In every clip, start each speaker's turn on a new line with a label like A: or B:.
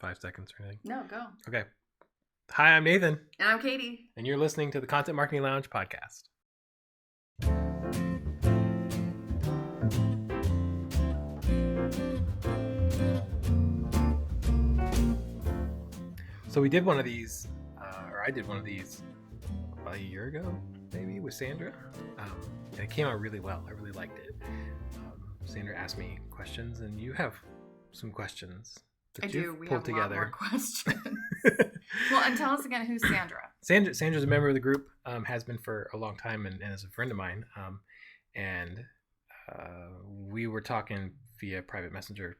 A: 5 seconds or anything?
B: No, go.
A: Okay. Hi, I'm Nathan.
B: And I'm Katie.
A: And you're listening to the Content Marketing Lounge podcast. So we did one of these, or I did one of these about a year ago, maybe, with Sandra. And it came out really well. I really liked it. Sandra asked me questions, and you have some questions that you've pulled together.
B: A lot more questions. Well, and tell us again, who's Sandra?
A: Sandra's a member of the group, has been for a long time, and is a friend of mine. We were talking via private messenger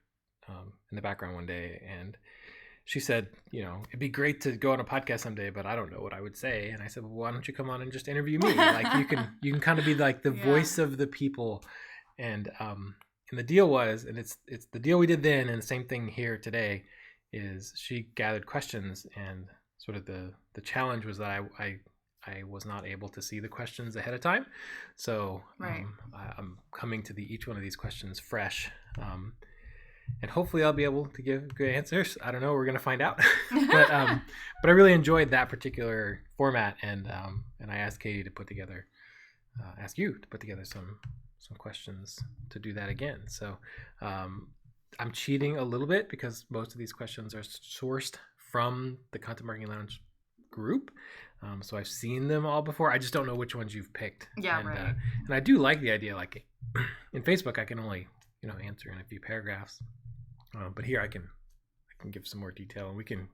A: in the background one day, and she said, it'd be great to go on a podcast someday, but I don't know what I would say. And I said, well, why don't you come on and just interview me? Like you can kind of be like the voice of the people. And the deal was, and it's the deal we did then, and the same thing here today, is she gathered questions, and sort of the challenge was that I was not able to see the questions ahead of time. So I'm coming to each one of these questions fresh. And hopefully I'll be able to give good answers. I don't know. We're going to find out. But I really enjoyed that particular format. And I asked Katie to ask you to put together some questions to do that again. So I'm cheating a little bit because most of these questions are sourced from the Content Marketing Lounge group. So I've seen them all before. I just don't know which ones you've picked.
B: Yeah,
A: and,
B: right.
A: And I do like the idea, like in Facebook, I can only answer in a few paragraphs. But here I can give some more detail, and we can,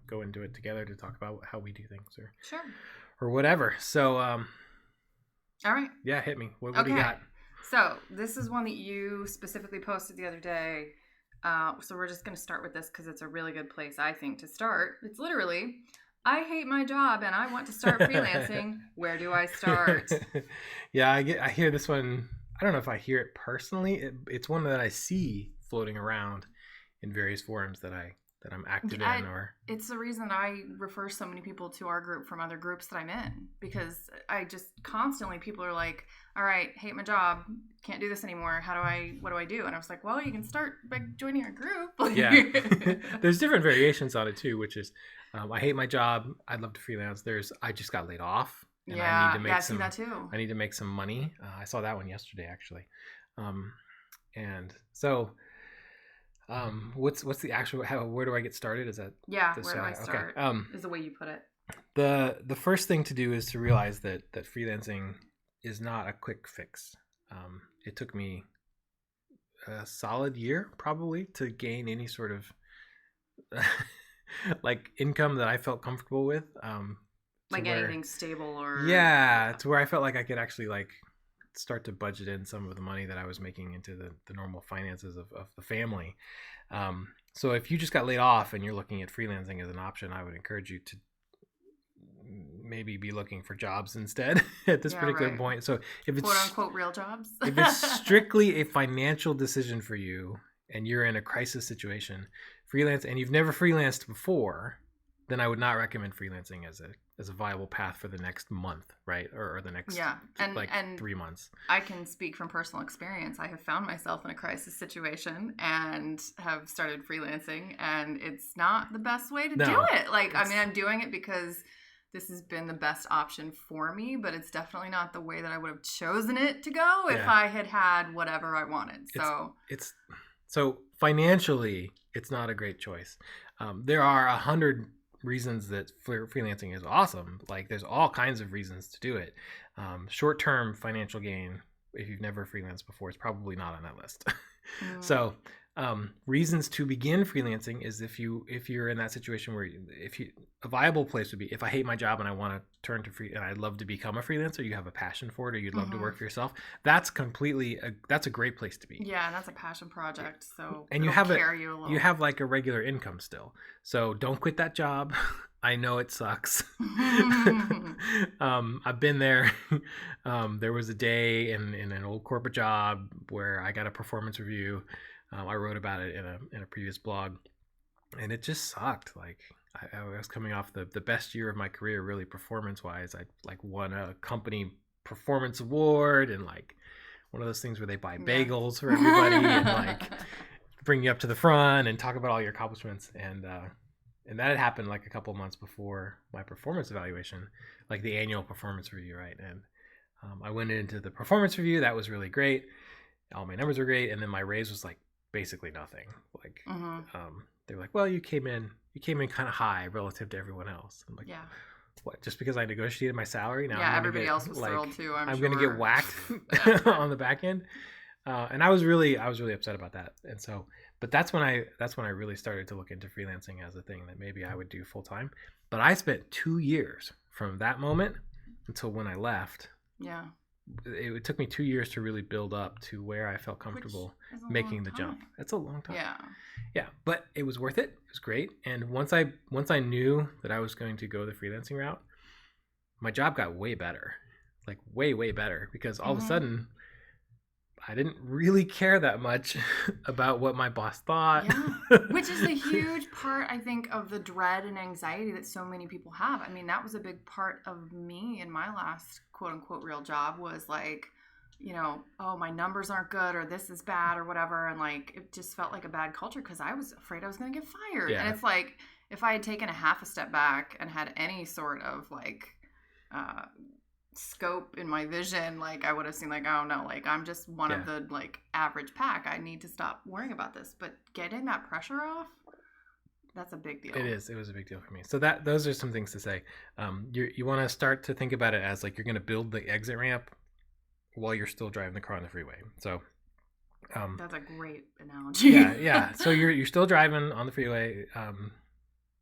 A: go into it together to talk about how we do things or whatever. So, all
B: right.
A: Yeah, hit me. What do you got?
B: So this is one that you specifically posted the other day. So we're just going to start with this because it's a really good place, I think, to start. It's literally, I hate my job and I want to start freelancing. Where do I start?
A: Yeah, I hear this one. I don't know if I hear it personally. It's one that I see floating around in various forums that I'm active in.
B: It's the reason I refer so many people to our group from other groups that I'm in, because I just constantly, people are like, all right, hate my job, can't do this anymore. What do I do? And I was like, well, you can start by joining our group.
A: Yeah. There's different variations on it too, which is, I hate my job. I'd love to freelance. I just got laid off. And I need to make
B: I've seen that too.
A: I need to make some money. I saw that one yesterday, actually. And so, what's the actual? Where do I get started? Is that
B: where do I start? Okay. Is the way you put it.
A: The first thing to do is to realize that freelancing is not a quick fix. It took me a solid year probably to gain any sort of like income that I felt comfortable with.
B: Like anything stable or...
A: Yeah, to where I felt like I could actually start to budget in some of the money that I was making into the normal finances of the family. So if you just got laid off and you're looking at freelancing as an option, I would encourage you to maybe be looking for jobs instead at this particular point. So if it's...
B: quote unquote real jobs.
A: If it's strictly a financial decision for you and you're in a crisis situation, freelance, and you've never freelanced before, then I would not recommend freelancing as a viable path for the next month, right? Or the next 3 months.
B: I can speak from personal experience. I have found myself in a crisis situation and have started freelancing, and it's not the best way to do it. I'm doing it because this has been the best option for me, but it's definitely not the way that I would have chosen it to go if I had whatever I wanted.
A: So financially, it's not a great choice. There are 100 reasons that freelancing is awesome. Like there's all kinds of reasons to do it. Short-term financial gain, if you've never freelanced before, is probably not on that list. So reasons to begin freelancing is if you're in that situation where a viable place would be, if I hate my job and I want to turn to and I'd love to become a freelancer, you have a passion for it, or you'd love to work for yourself, that's a great place to be.
B: Yeah, that's a passion project. So
A: and you have like a regular income still. So don't quit that job. I know it sucks. I've been there. There was a day in an old corporate job where I got a performance review. I wrote about it in a previous blog, and it just sucked. Like I was coming off the best year of my career, really performance wise. I won a company performance award, and one of those things where they buy bagels for everybody, and bring you up to the front and talk about all your accomplishments. And that had happened like a couple months before my performance evaluation, like the annual performance review, right? And I went into the performance review. That was really great. All my numbers were great. And then my raise was like basically nothing. Like they were like, well, you came in kind of high relative to everyone else. I'm like, what? Just because I negotiated my salary now?
B: Yeah, everybody else was thrilled too. I'm
A: going to get whacked on the back end. And I was really upset about that. And so, but that's when I really started to look into freelancing as a thing that maybe I would do full time. But I spent 2 years from that moment until when I left.
B: Yeah.
A: It took me 2 years to really build up to where I felt comfortable making the jump. That's a long time.
B: Yeah.
A: Yeah, but it was worth it. It was great. And once I knew that I was going to go the freelancing route, my job got way better. Like way, way better, because all of a sudden I didn't really care that much about what my boss thought.
B: Yeah. Which is a huge part, I think, of the dread and anxiety that so many people have. I mean, that was a big part of me in my last quote unquote real job, was like, you know, oh, my numbers aren't good, or this is bad, or whatever. And like, it just felt like a bad culture because I was afraid I was going to get fired. Yeah. And it's like, if I had taken a half a step back and had any sort of like, scope in my vision, like I would have seen like, oh no, like I'm just one of the like average pack. I need to stop worrying about this. But getting that pressure off, that's a big deal. It
A: was a big deal for me. So those are some things to say. You want to start to think about it as like you're going to build the exit ramp while you're still driving the car on the freeway. So
B: that's a great analogy.
A: Yeah. So you're still driving on the freeway.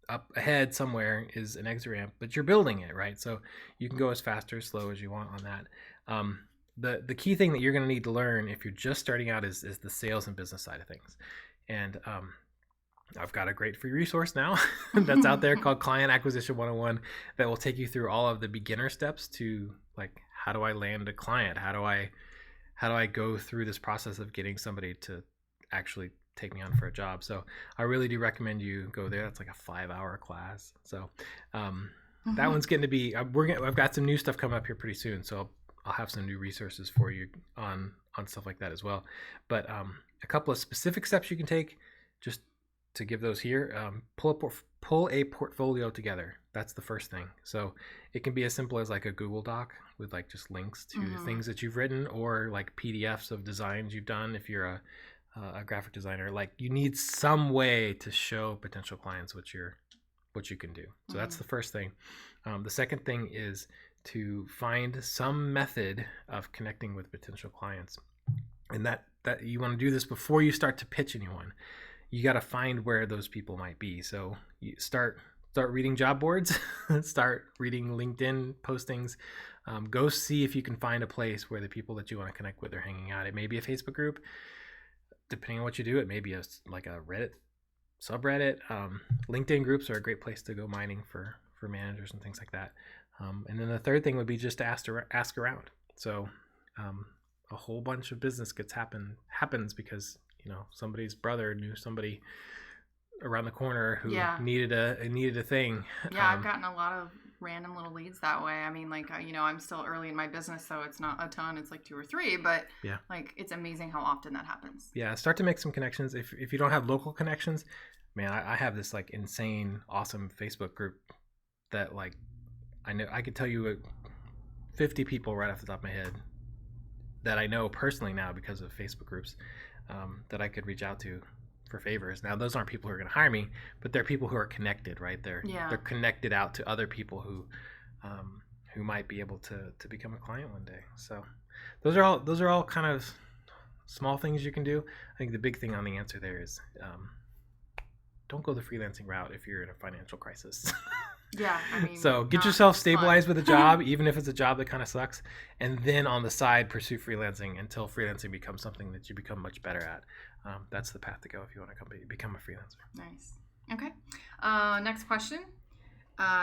A: Up ahead somewhere is an exit ramp, but you're building it, right? So you can go as fast or slow as you want on that. The key thing that you're going to need to learn if you're just starting out is the sales and business side of things. And I've got a great free resource now that's out there called Client Acquisition 101 that will take you through all of the beginner steps to like, how do I land a client? How do I go through this process of getting somebody to actually take me on for a job? So I really do recommend you go there. It's like a 5-hour class. So that one's getting to be, I've got some new stuff coming up here pretty soon. So I'll have some new resources for you on stuff like that as well. But a couple of specific steps you can take, just to give those here. Pull a portfolio together. That's the first thing. So it can be as simple as like a Google Doc with like just links to things that you've written, or like PDFs of designs you've done if you're a graphic designer. Like you need some way to show potential clients what you can do. So that's the first thing. The second thing is to find some method of connecting with potential clients, and that you want to do this before you start to pitch anyone. You got to find where those people might be. So you start reading job boards, start reading LinkedIn postings. Go see if you can find a place where the people that you want to connect with are hanging out. It may be a Facebook group. Depending on what you do, it may be like a Reddit subreddit. LinkedIn groups are a great place to go mining for managers and things like that. And then the third thing would be just to ask around. So a whole bunch of business happens because, you know, somebody's brother knew somebody around the corner who needed a thing.
B: Yeah, I've gotten a lot of random little leads that way. I mean, like, you know, I'm still early in my business, so it's not a ton. It's like 2 or 3, but like, it's amazing how often that happens.
A: Yeah, start to make some connections. If you don't have local connections, man, I have this like insane, awesome Facebook group that like, I know I could tell you 50 people right off the top of my head that I know personally now because of Facebook groups that I could reach out to for favors. Now, those aren't people who are going to hire me, but they're people who are connected, right? They're connected out to other people who might be able to become a client one day. So those are all kind of small things you can do. I think the big thing on the answer there is don't go the freelancing route if you're in a financial crisis.
B: Yeah, I mean,
A: so get yourself stabilized with a job, even if it's a job that kind of sucks, and then on the side pursue freelancing until freelancing becomes something that you become much better at. That's the path to go if you want to become a freelancer.
B: Nice. Okay. Next question.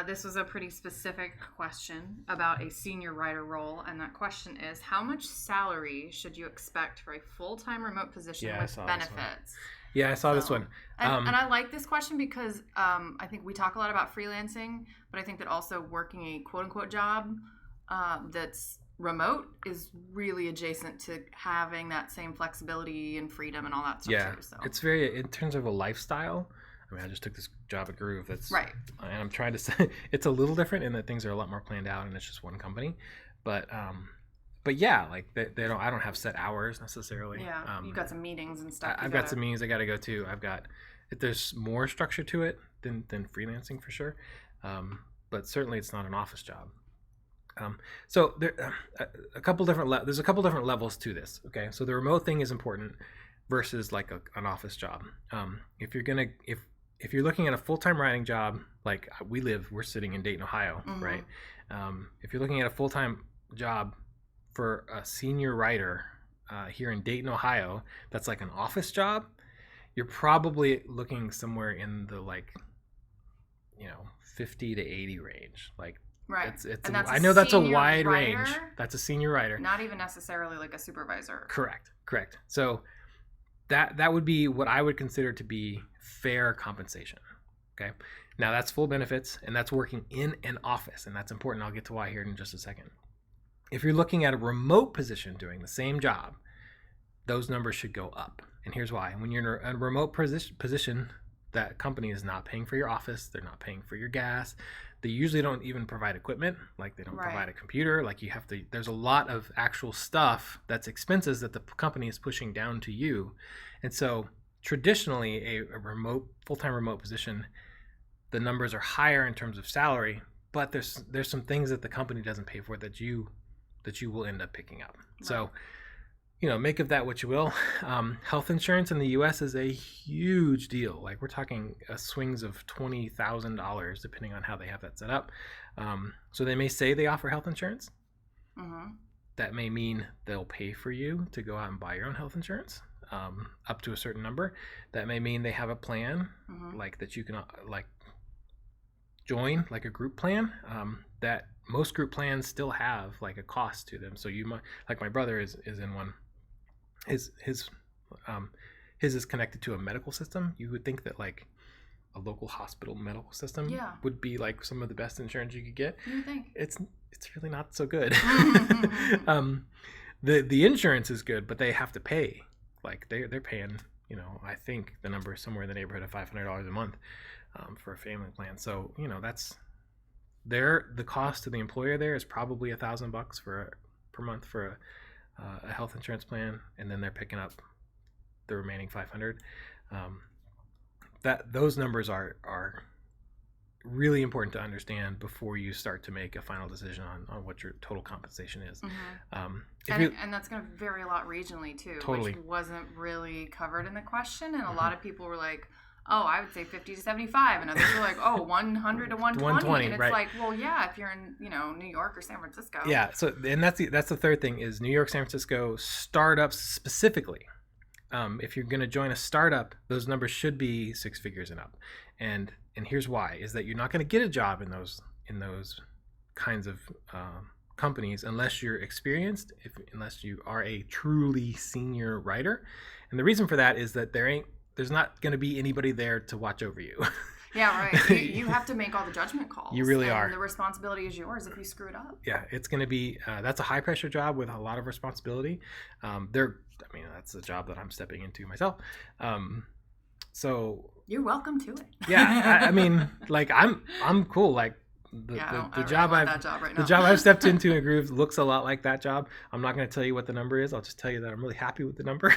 B: This was a pretty specific question about a senior writer role, and that question is, how much salary should you expect for a full-time remote position with benefits?
A: Yeah, I saw this one.
B: And I like this question because I think we talk a lot about freelancing, but I think that also working a quote-unquote job that's remote is really adjacent to having that same flexibility and freedom and all that stuff too. So
A: it's very, in terms of a lifestyle. I mean, I just took this job at Groove. That's
B: right.
A: And I'm trying to say it's a little different in that things are a lot more planned out, and it's just one company. But yeah, like they don't. I don't have set hours necessarily.
B: Yeah, you've got some meetings and stuff.
A: I've got some meetings I got to go to. There's more structure to it than freelancing for sure. But certainly it's not an office job. So there a couple different there's a couple different levels to this. Okay, so the remote thing is important versus like an office job. If you're looking at a full-time writing job, like we're sitting in Dayton, Ohio,
B: Mm-hmm.
A: right? If you're looking at a full-time job for a senior writer here in Dayton, Ohio, that's like an office job, you're probably looking somewhere in the 50 to 80 range. Like,
B: right.
A: I know that's a wide
B: writer,
A: range. That's a senior writer.
B: Not even necessarily like a supervisor.
A: Correct. So that would be what I would consider to be fair compensation. Okay. Now that's full benefits, and that's working in an office, and that's important. I'll get to why here in just a second. If you're looking at a remote position doing the same job, those numbers should go up. And here's why. When you're in a remote position, that company is not paying for your office. They're not paying for your gas. They usually don't even provide equipment. Like they don't provide a computer. Like there's a lot of actual stuff that's expenses that the company is pushing down to you. And so traditionally a full-time remote position, the numbers are higher in terms of salary, but there's some things that the company doesn't pay for that you will end up picking up. Right. So, make of that what you will. Health insurance in the U.S. is a huge deal. Like we're talking swings of $20,000 depending on how they have that set up. So they may say they offer health insurance.
B: Mm-hmm.
A: That may mean they'll pay for you to go out and buy your own health insurance up to a certain number. That may mean they have a plan like that you can join, like a group plan. That most group plans still have like a cost to them. So you might, like my brother is in one. His is connected to a medical system. You would think that like a local hospital medical system would be like some of the best insurance you could get.
B: You think?
A: It's really not so good. The insurance is good, but they have to pay. Like they're paying, I think the number is somewhere in the neighborhood of $500 a month for a family plan. So that's the cost to the employer there is probably $1,000 per month for a health insurance plan, and then they're picking up the remaining $500. Those numbers are really important to understand before you start to make a final decision on what your total compensation is.
B: Mm-hmm. And that's going to vary a lot regionally too,
A: totally.
B: Which wasn't really covered in the question. And a lot of people were like, oh, I would say 50 to 75. And others were like, oh, 100 to 120. And it's like, well, yeah, if you're in, New York or San Francisco.
A: Yeah. So, and that's the third thing is New York, San Francisco, startups specifically. If you're going to join a startup, those numbers should be six figures and up. And here's why, is that you're not going to get a job in those kinds of companies unless you're experienced, unless you are a truly senior writer. And the reason for that is that there's not going to be anybody there to watch over you.
B: Yeah, right. You have to make all the judgment calls.
A: You really are.
B: The responsibility is yours if you screw it up.
A: Yeah, it's going to be, that's a high pressure job with a lot of responsibility. That's a job that I'm stepping into myself. So
B: you're welcome to it.
A: Yeah, I'm cool. Like the job I've stepped into in Groove looks a lot like that job. I'm not going to tell you what the number is. I'll just tell you that I'm really happy with the number.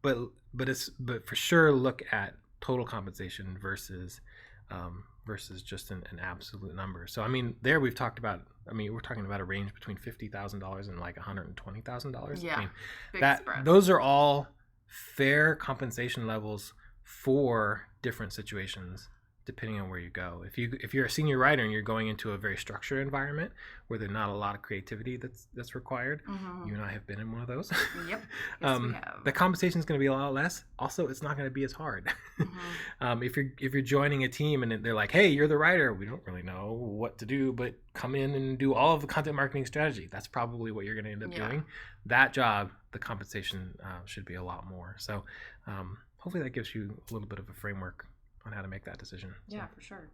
A: But for sure, look at total compensation versus just an absolute number. So there we've talked about. We're talking about a range between $50,000 and like $120,000.
B: Yeah, big spread.
A: Those are all fair compensation levels for different situations depending on where you go. If you're a senior writer and you're going into a very structured environment where there's not a lot of creativity that's required, you and I have been in one of those.
B: Yep. Yes, we have.
A: The compensation is going to be a lot less. Also, it's not going to be as hard. If you're joining a team and they're like, hey, you're the writer, we don't really know what to do, but come in and do all of the content marketing strategy. That's probably what you're going to end up doing. That job, the compensation should be a lot more. So hopefully that gives you a little bit of a framework on how to make that decision.
B: Yeah, for sure.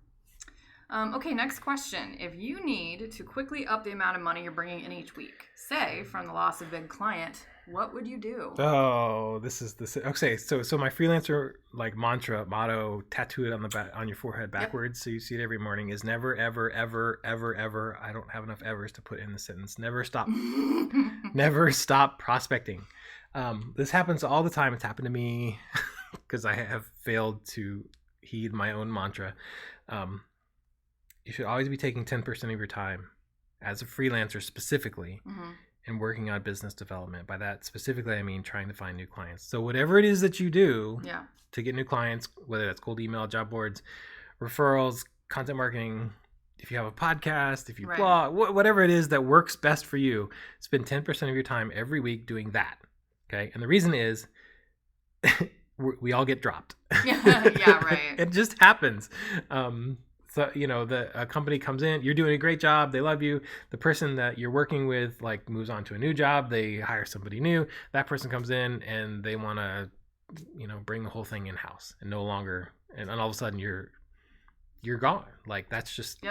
B: Okay, next question. If you need to quickly up the amount of money you're bringing in each week, say from the loss of a big client, what would you do?
A: Oh, this is okay. So my freelancer like motto, tattoo it on the back on your forehead backwards, so you see it every morning, is never, ever, ever, ever, ever. I don't have enough evers to put in the sentence. Never stop, never stop prospecting. This happens all the time. It's happened to me because I have failed to heed my own mantra. You should always be taking 10% of your time as a freelancer specifically and working on business development. By that specifically, I mean trying to find new clients. So whatever it is that you do to get new clients, whether that's cold email, job boards, referrals, content marketing, if you have a podcast, if you blog, whatever it is that works best for you, spend 10% of your time every week doing that. Okay. And the reason is we all get dropped.
B: Yeah, right.
A: It just happens. So, a company comes in, you're doing a great job, they love you. The person that you're working with like moves on to a new job, they hire somebody new. That person comes in and they want to, bring the whole thing in house and no longer, and all of a sudden you're gone. Like that's just,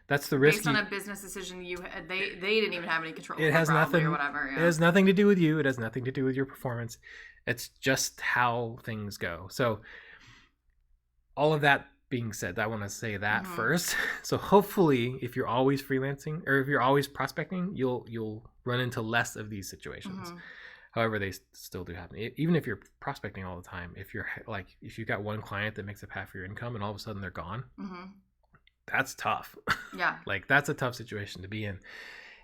A: that's the risk.
B: Based on a business decision they didn't even have any control.
A: It has nothing
B: or whatever. Yeah.
A: It has nothing to do with you. It has nothing to do with your performance. It's just how things go. So all of that being said, I want to say that first. So hopefully if you're always freelancing or if you're always prospecting, you'll run into less of these situations. However, they still do happen. Even if you're prospecting all the time, if you've got one client that makes up half your income and all of a sudden they're gone, that's tough.
B: Yeah.
A: Like that's a tough situation to be in.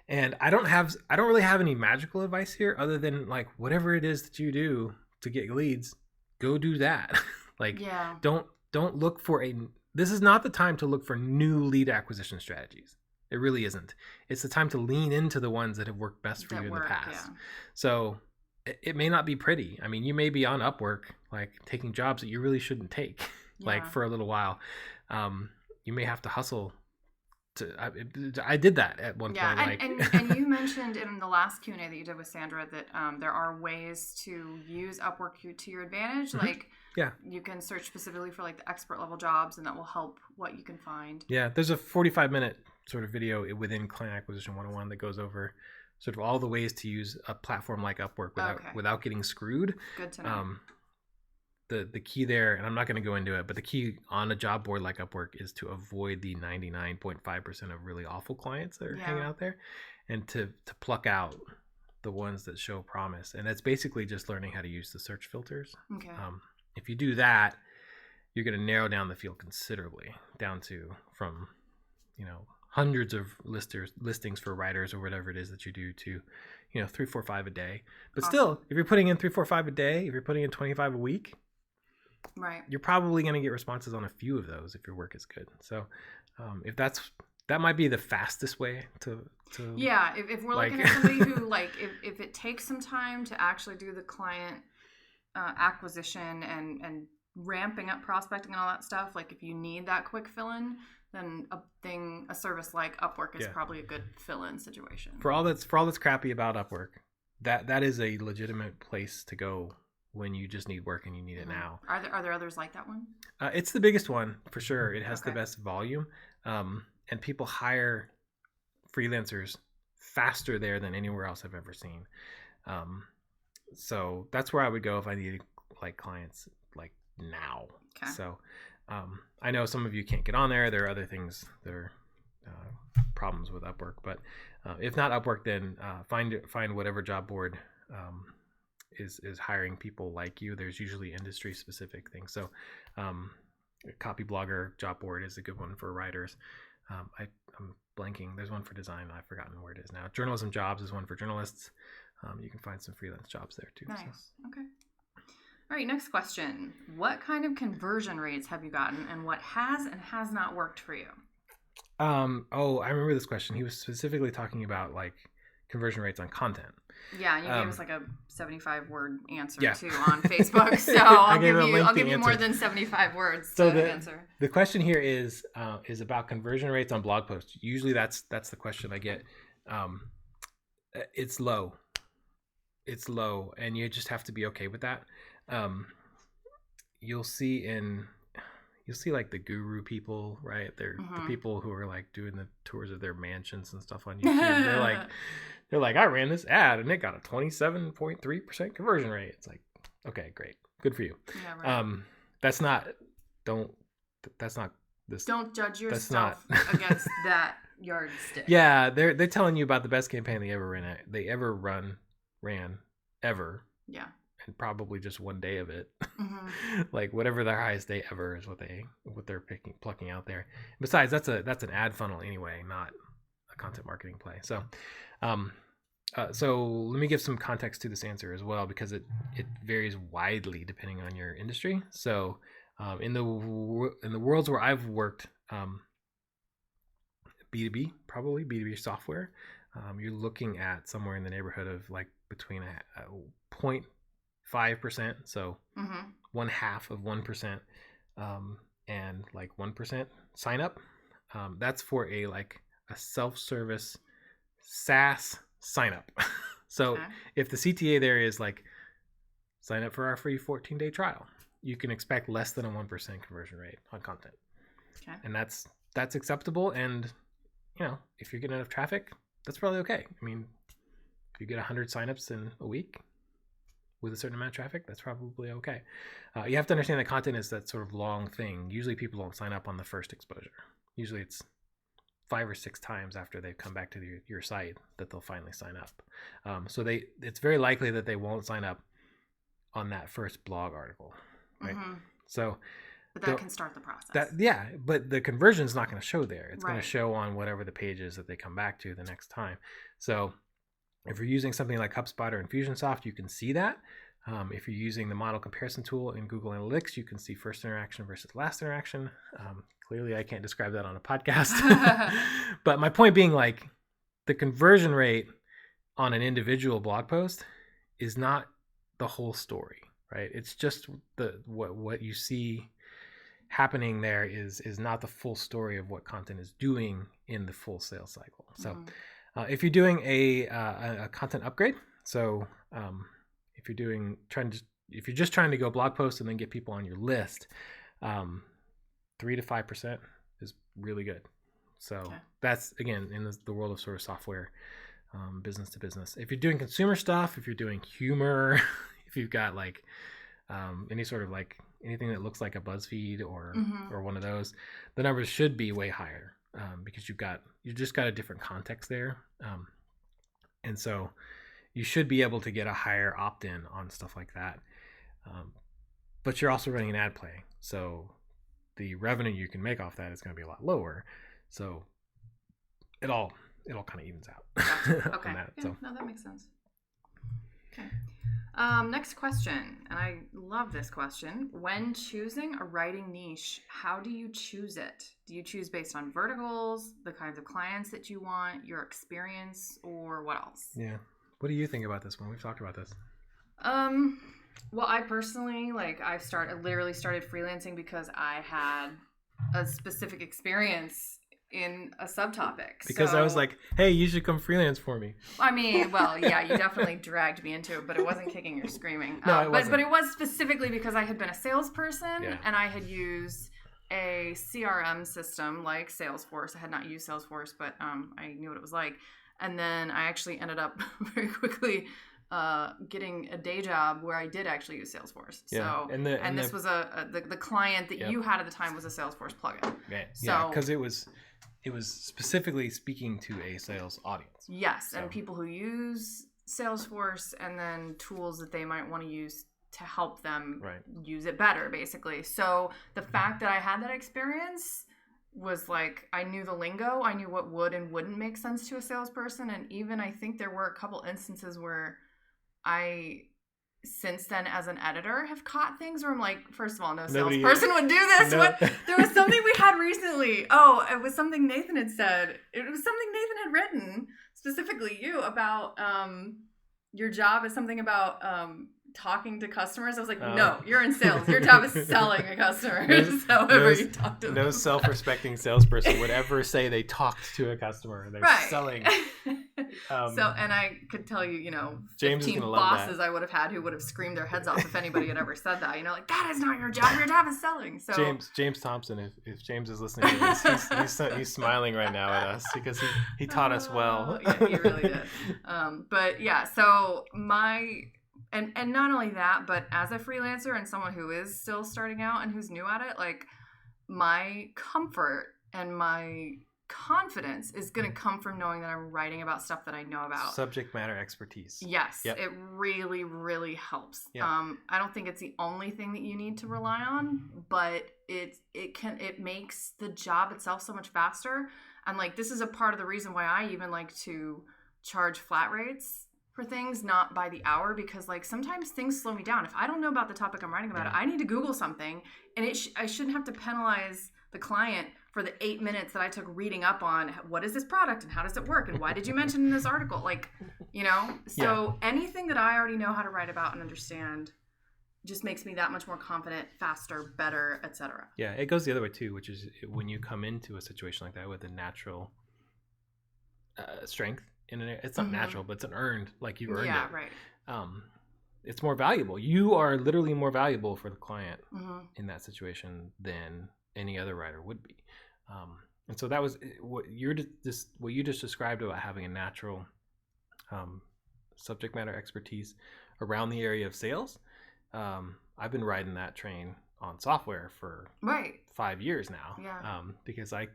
A: And I don't really have any magical advice here other than like whatever it is that you do to get leads, go do that. Don't look for this is not the time to look for new lead acquisition strategies. It really isn't. It's the time to lean into the ones that have worked best for you in the past. Yeah. So it may not be pretty. I mean, you may be on Upwork, like taking jobs that you really shouldn't take, like for a little while. You may have to hustle. I did that at one point.
B: And you mentioned in the last Q&A that you did with Sandra that there are ways to use Upwork to your advantage. Like you can search specifically for like the expert level jobs and that will help what you can find. Yeah,
A: there's a 45-minute sort of video within Client Acquisition 101 that goes over sort of all the ways to use a platform like Upwork without getting screwed.
B: Good to know.
A: The key there, and I'm not going to go into it, but the key on a job board like Upwork is to avoid the 99.5% of really awful clients that are hanging out there, and to pluck out the ones that show promise. And that's basically just learning how to use the search filters.
B: Okay.
A: If you do that, you're going to narrow down the field considerably, down to from hundreds of listings for writers or whatever it is that you do to 3, 4, 5 a day. But still, if you're putting in 3, 4, 5 a day, if you're putting in 25 a week,
B: right,
A: you're probably going to get responses on a few of those if your work is good. So if that might be the fastest way to
B: if we're looking at somebody who if it takes some time to actually do the client acquisition and ramping up prospecting and all that stuff, like if you need that quick fill-in, then a service like Upwork is probably a good fill-in situation.
A: For all that's crappy about Upwork, that is a legitimate place to go when you just need work and you need it now.
B: Are there others like that one?
A: It's the biggest one for sure. It has the best volume, and people hire freelancers faster there than anywhere else I've ever seen. So that's where I would go if I needed like clients like now. Okay. So I know some of you can't get on there. There are other things that are problems with Upwork, but if not Upwork, then find whatever job board is hiring people like you. There's usually industry specific things. So Copy Blogger job board is a good one for writers. I'm blanking. There's one for design. I've forgotten where it is now. Journalism Jobs is one for journalists. You can find some freelance jobs there too.
B: Nice. So. Okay. All right, next question. What kind of conversion rates have you gotten and what has and has not worked for you?
A: I remember this question. He was specifically talking about like conversion rates on content.
B: Yeah, and you gave us like a 75-word answer too on Facebook. So I'll give you more than 75 words to answer.
A: The question here is about conversion rates on blog posts. Usually that's the question I get. It's low. It's low, and you just have to be okay with that. You'll see you'll see like the guru people, right? They're the people who are like doing the tours of their mansions and stuff on YouTube. They're like, I ran this ad and it got a 27.3% conversion rate. It's like, okay, great, good for you.
B: Yeah, right. Don't judge yourself against that yardstick.
A: Yeah, they're telling you about the best campaign they ever ran.
B: Yeah.
A: And probably just one day of it. Like whatever their highest day ever is what they're plucking out there. Besides, that's an ad funnel anyway, not a content marketing play. So so let me give some context to this answer as well, because it varies widely depending on your industry. So in the worlds where I've worked, B2B software, you're looking at somewhere in the neighborhood of like between a 0.5%, so 1/2 of 1%, and like 1% sign up. That's for a self-service SaaS sign up. So if the CTA there is like sign up for our free 14-day trial, you can expect less than a 1% conversion rate on content. Okay. And that's acceptable. And if you're getting enough traffic, that's probably okay. I mean, if you get 100 signups in a week with a certain amount of traffic, that's probably okay. You have to understand that content is that sort of long thing. Usually people don't sign up on the first exposure. Usually it's 5 or 6 times after they've come back to your site that they'll finally sign up. So it's very likely that they won't sign up on that first blog article, right? So,
B: but that can start the process.
A: But the conversion is not going to show there. It's going to show on whatever the page is that they come back to the next time. So if you're using something like HubSpot or Infusionsoft, you can see that. If you're using the model comparison tool in Google Analytics, you can see first interaction versus last interaction. Clearly, I can't describe that on a podcast. But my point being, like, the conversion rate on an individual blog post is not the whole story, right? It's just what you see happening there is not the full story of what content is doing in the full sales cycle. So if you're doing a content upgrade, so if you're just trying to go blog post and then get people on your list, 3 to 5% is really good. So that's, again, in the world of sort of software, business to business. If you're doing consumer stuff, if you're doing humor, if you've got like any sort of like anything that looks like a BuzzFeed or one of those, the numbers should be way higher because you just got a different context there. And so you should be able to get a higher opt-in on stuff like that. But you're also running an ad play. So the revenue you can make off that is going to be a lot lower. So it all kind of evens out.
B: Gotcha. Okay. No, that makes sense. Okay. Next question, and I love this question. When choosing a writing niche, how do you choose it? Do you choose based on verticals, the kinds of clients that you want, your experience, or what else?
A: Yeah. What do you think about this one? We've talked about this.
B: Well, I personally, I literally started freelancing because I had a specific experience in a subtopic.
A: Because I was like, hey, you should come freelance for me.
B: I mean, well, yeah, you definitely dragged me into it, but it wasn't kicking or screaming.
A: No, it wasn't.
B: But it was specifically because I had been a salesperson and I had used a CRM system like Salesforce. I had not used Salesforce, but I knew what it was like. And then I actually ended up very quickly getting a day job where I did actually use Salesforce.
A: Yeah.
B: So, and this was the client that you had at the time was a Salesforce plugin.
A: Yeah, because it was specifically speaking to a sales audience.
B: Yes, so. And people who use Salesforce and then tools that they might want to use to help them use it better, basically. So the fact that I had that experience was like, I knew the lingo, I knew what would and wouldn't make sense to a salesperson, and even I think there were a couple instances where I, since then as an editor, have caught things where I'm like, first of all, no salesperson would do this. No. There was something we had recently. Oh, it was something Nathan had said. It was something Nathan had written, specifically you, about your job is something about talking to customers. I was like, no, you're in sales. Your job is selling a customer. However you talk to them.
A: No self-respecting salesperson would ever say they talked to a customer. They're selling.
B: So, and I could tell you,
A: James
B: 15 bosses I would have had who would have screamed their heads off if anybody had ever said that. Like, that is not your job. Your job is selling. So
A: James Thompson, if James is listening to this, he's smiling right now at us because he taught us well.
B: Yeah, he really did. But yeah, so and not only that, but as a freelancer and someone who is still starting out and who's new at it, like, my comfort and my confidence is going to come from knowing that I'm writing about stuff that I know about.
A: Subject matter expertise.
B: Yes, it really, really helps.
A: Yep.
B: I don't think it's the only thing that you need to rely on, but it makes the job itself so much faster. And like, this is a part of the reason why I even like to charge flat rates for things, not by the hour, because like sometimes things slow me down. If I don't know about the topic I'm writing about, I need to Google something, and I shouldn't have to penalize the client for the 8 minutes that I took reading up on what is this product and how does it work and why did you mention in this article, like, so anything that I already know how to write about and understand just makes me that much more confident, faster, better, etc.
A: Yeah, it goes the other way too, which is when you come into a situation like that with a natural strength in it. It's not natural, but it's an earned, like you earned it.
B: Yeah, right.
A: It's more valuable. You are literally more valuable for the client in that situation than any other writer would be. And so that was what you just described about having a natural subject matter expertise around the area of sales. I've been riding that train on software for 5 years now.
B: Yeah.
A: Because I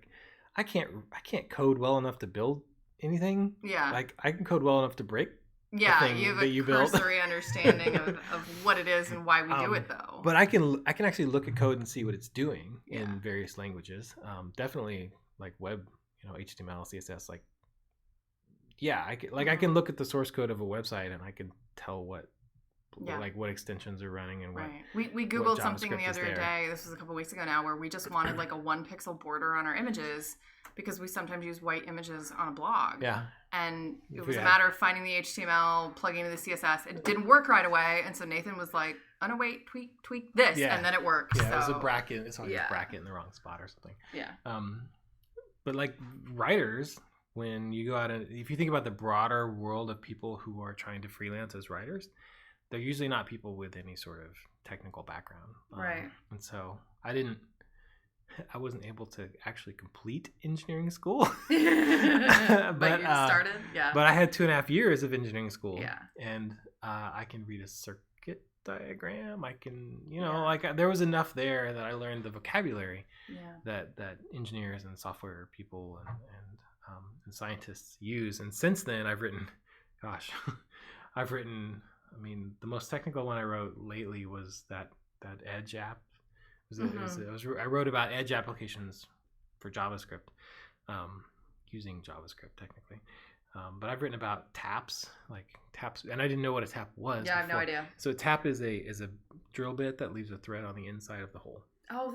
A: can't code well enough to build anything.
B: Yeah.
A: Like I can code well enough to break.
B: Yeah, you have a cursory understanding of what it is and why we do it, though.
A: But I can actually look at code and see what it's doing in various languages. Definitely like web, HTML, CSS. Like, yeah, I can look at the source code of a website and I can tell what extensions are running and what.
B: Right. We Googled something the other day. This was a couple weeks ago now, where we just wanted like a 1 pixel border on our images because we sometimes use white images on a blog. Yeah. And it was a matter of finding the HTML, plugging into the CSS. It didn't work right away, and so Nathan was like, "Oh no, wait, tweak this," and then it worked.
A: Yeah, so. It was a bracket. It's always a bracket in the wrong spot or something.
B: Yeah.
A: But like writers, when you go out and if you think about the broader world of people who are trying to freelance as writers, they're usually not people with any sort of technical background.
B: Right.
A: And so I wasn't able to actually complete engineering school. But
B: you started? Yeah.
A: But I had 2.5 years of engineering school.
B: Yeah.
A: And I can read a circuit diagram. I can, there was enough there that I learned the vocabulary that engineers and software people and scientists use. And since then, I've written, the most technical one I wrote lately was that Edge app. I wrote about Edge applications for JavaScript, using JavaScript technically. But I've written about taps, and I didn't know what a tap was.
B: Yeah, I have no idea.
A: So a tap is a drill bit that leaves a thread on the inside of the hole.
B: Oh,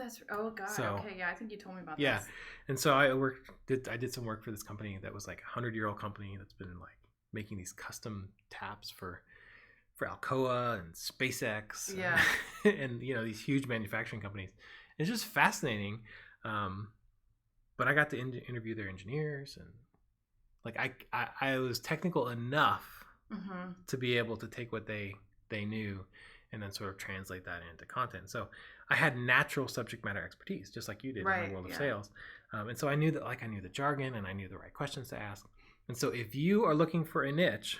B: God. So, okay, yeah, I think you told me about this.
A: Yeah, and so I did some work for this company that was like a 100-year-old company that's been like making these custom taps for Alcoa and SpaceX, and these huge manufacturing companies. It's just fascinating. But I got to interview their engineers, and like I was technical enough to be able to take what they knew and then sort of translate that into content. So I had natural subject matter expertise, just like you did in the world of sales. And so I knew that, I knew the jargon and I knew the right questions to ask. And so if you are looking for a niche,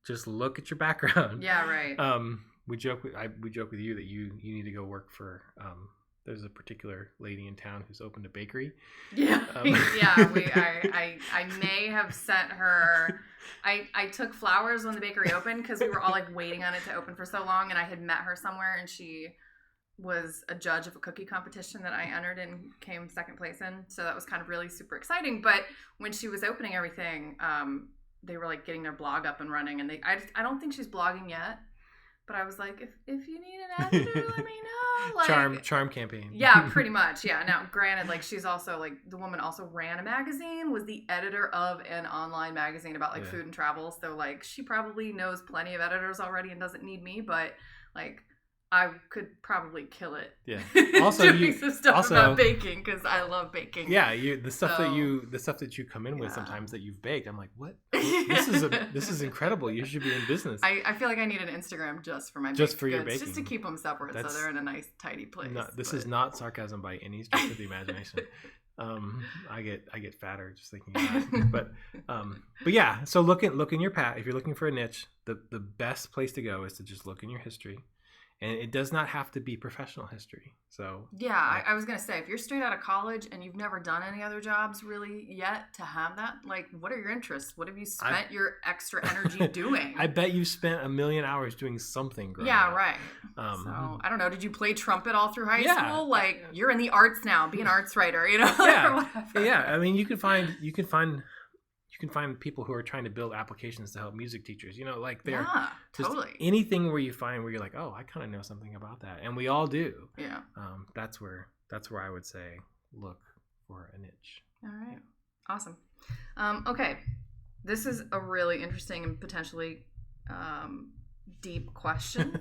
A: just look at your background.
B: Yeah, right.
A: We joke with you that you need to go work for. There's a particular lady in town who's opened a bakery.
B: Yeah, I may have sent her. I took flowers when the bakery opened because we were all like waiting on it to open for so long, and I had met her somewhere, and she was a judge of a cookie competition that I entered and came second place in. So that was kind of really super exciting. But when she was opening everything, they were like getting their blog up and running, and I don't think she's blogging yet, but I was like, if you need an editor, let me know. Like,
A: charm campaign.
B: Yeah, pretty much. Yeah. Now, granted, like she's also like the woman also ran a magazine, was the editor of an online magazine about like food and travel. So like she probably knows plenty of editors already and doesn't need me, but like I could probably kill it.
A: Yeah.
B: Also, doing some stuff about baking because I love baking.
A: Yeah, the stuff that you come in with sometimes that you've baked. I'm like, what? This is incredible. You should be in business.
B: I feel like I need an Instagram just for my
A: your baking,
B: just to keep them separate so they're in a nice tidy place.
A: This is not sarcasm by any stretch of the imagination. I get fatter just thinking about it. But yeah. So look in your path. If you're looking for a niche, the best place to go is to just look in your history. And it does not have to be professional history. So
B: yeah, I was gonna say, if you're straight out of college and you've never done any other jobs really yet, to have that, like, what are your interests? What have you spent your extra energy doing?
A: I bet you spent 1 million hours doing something.
B: Yeah, right. So I don't know. Did you play trumpet all through high school? Like, you're in the arts now. Be an arts writer, you know?
A: Yeah, yeah. I mean, you can find people who are trying to build applications to help music teachers. You know, like they're
B: totally
A: anything where you find where you're like, oh, I kind of know something about that, and we all do.
B: Yeah.
A: That's where I would say look for a niche.
B: All right. Awesome. Okay, this is a really interesting and potentially deep question.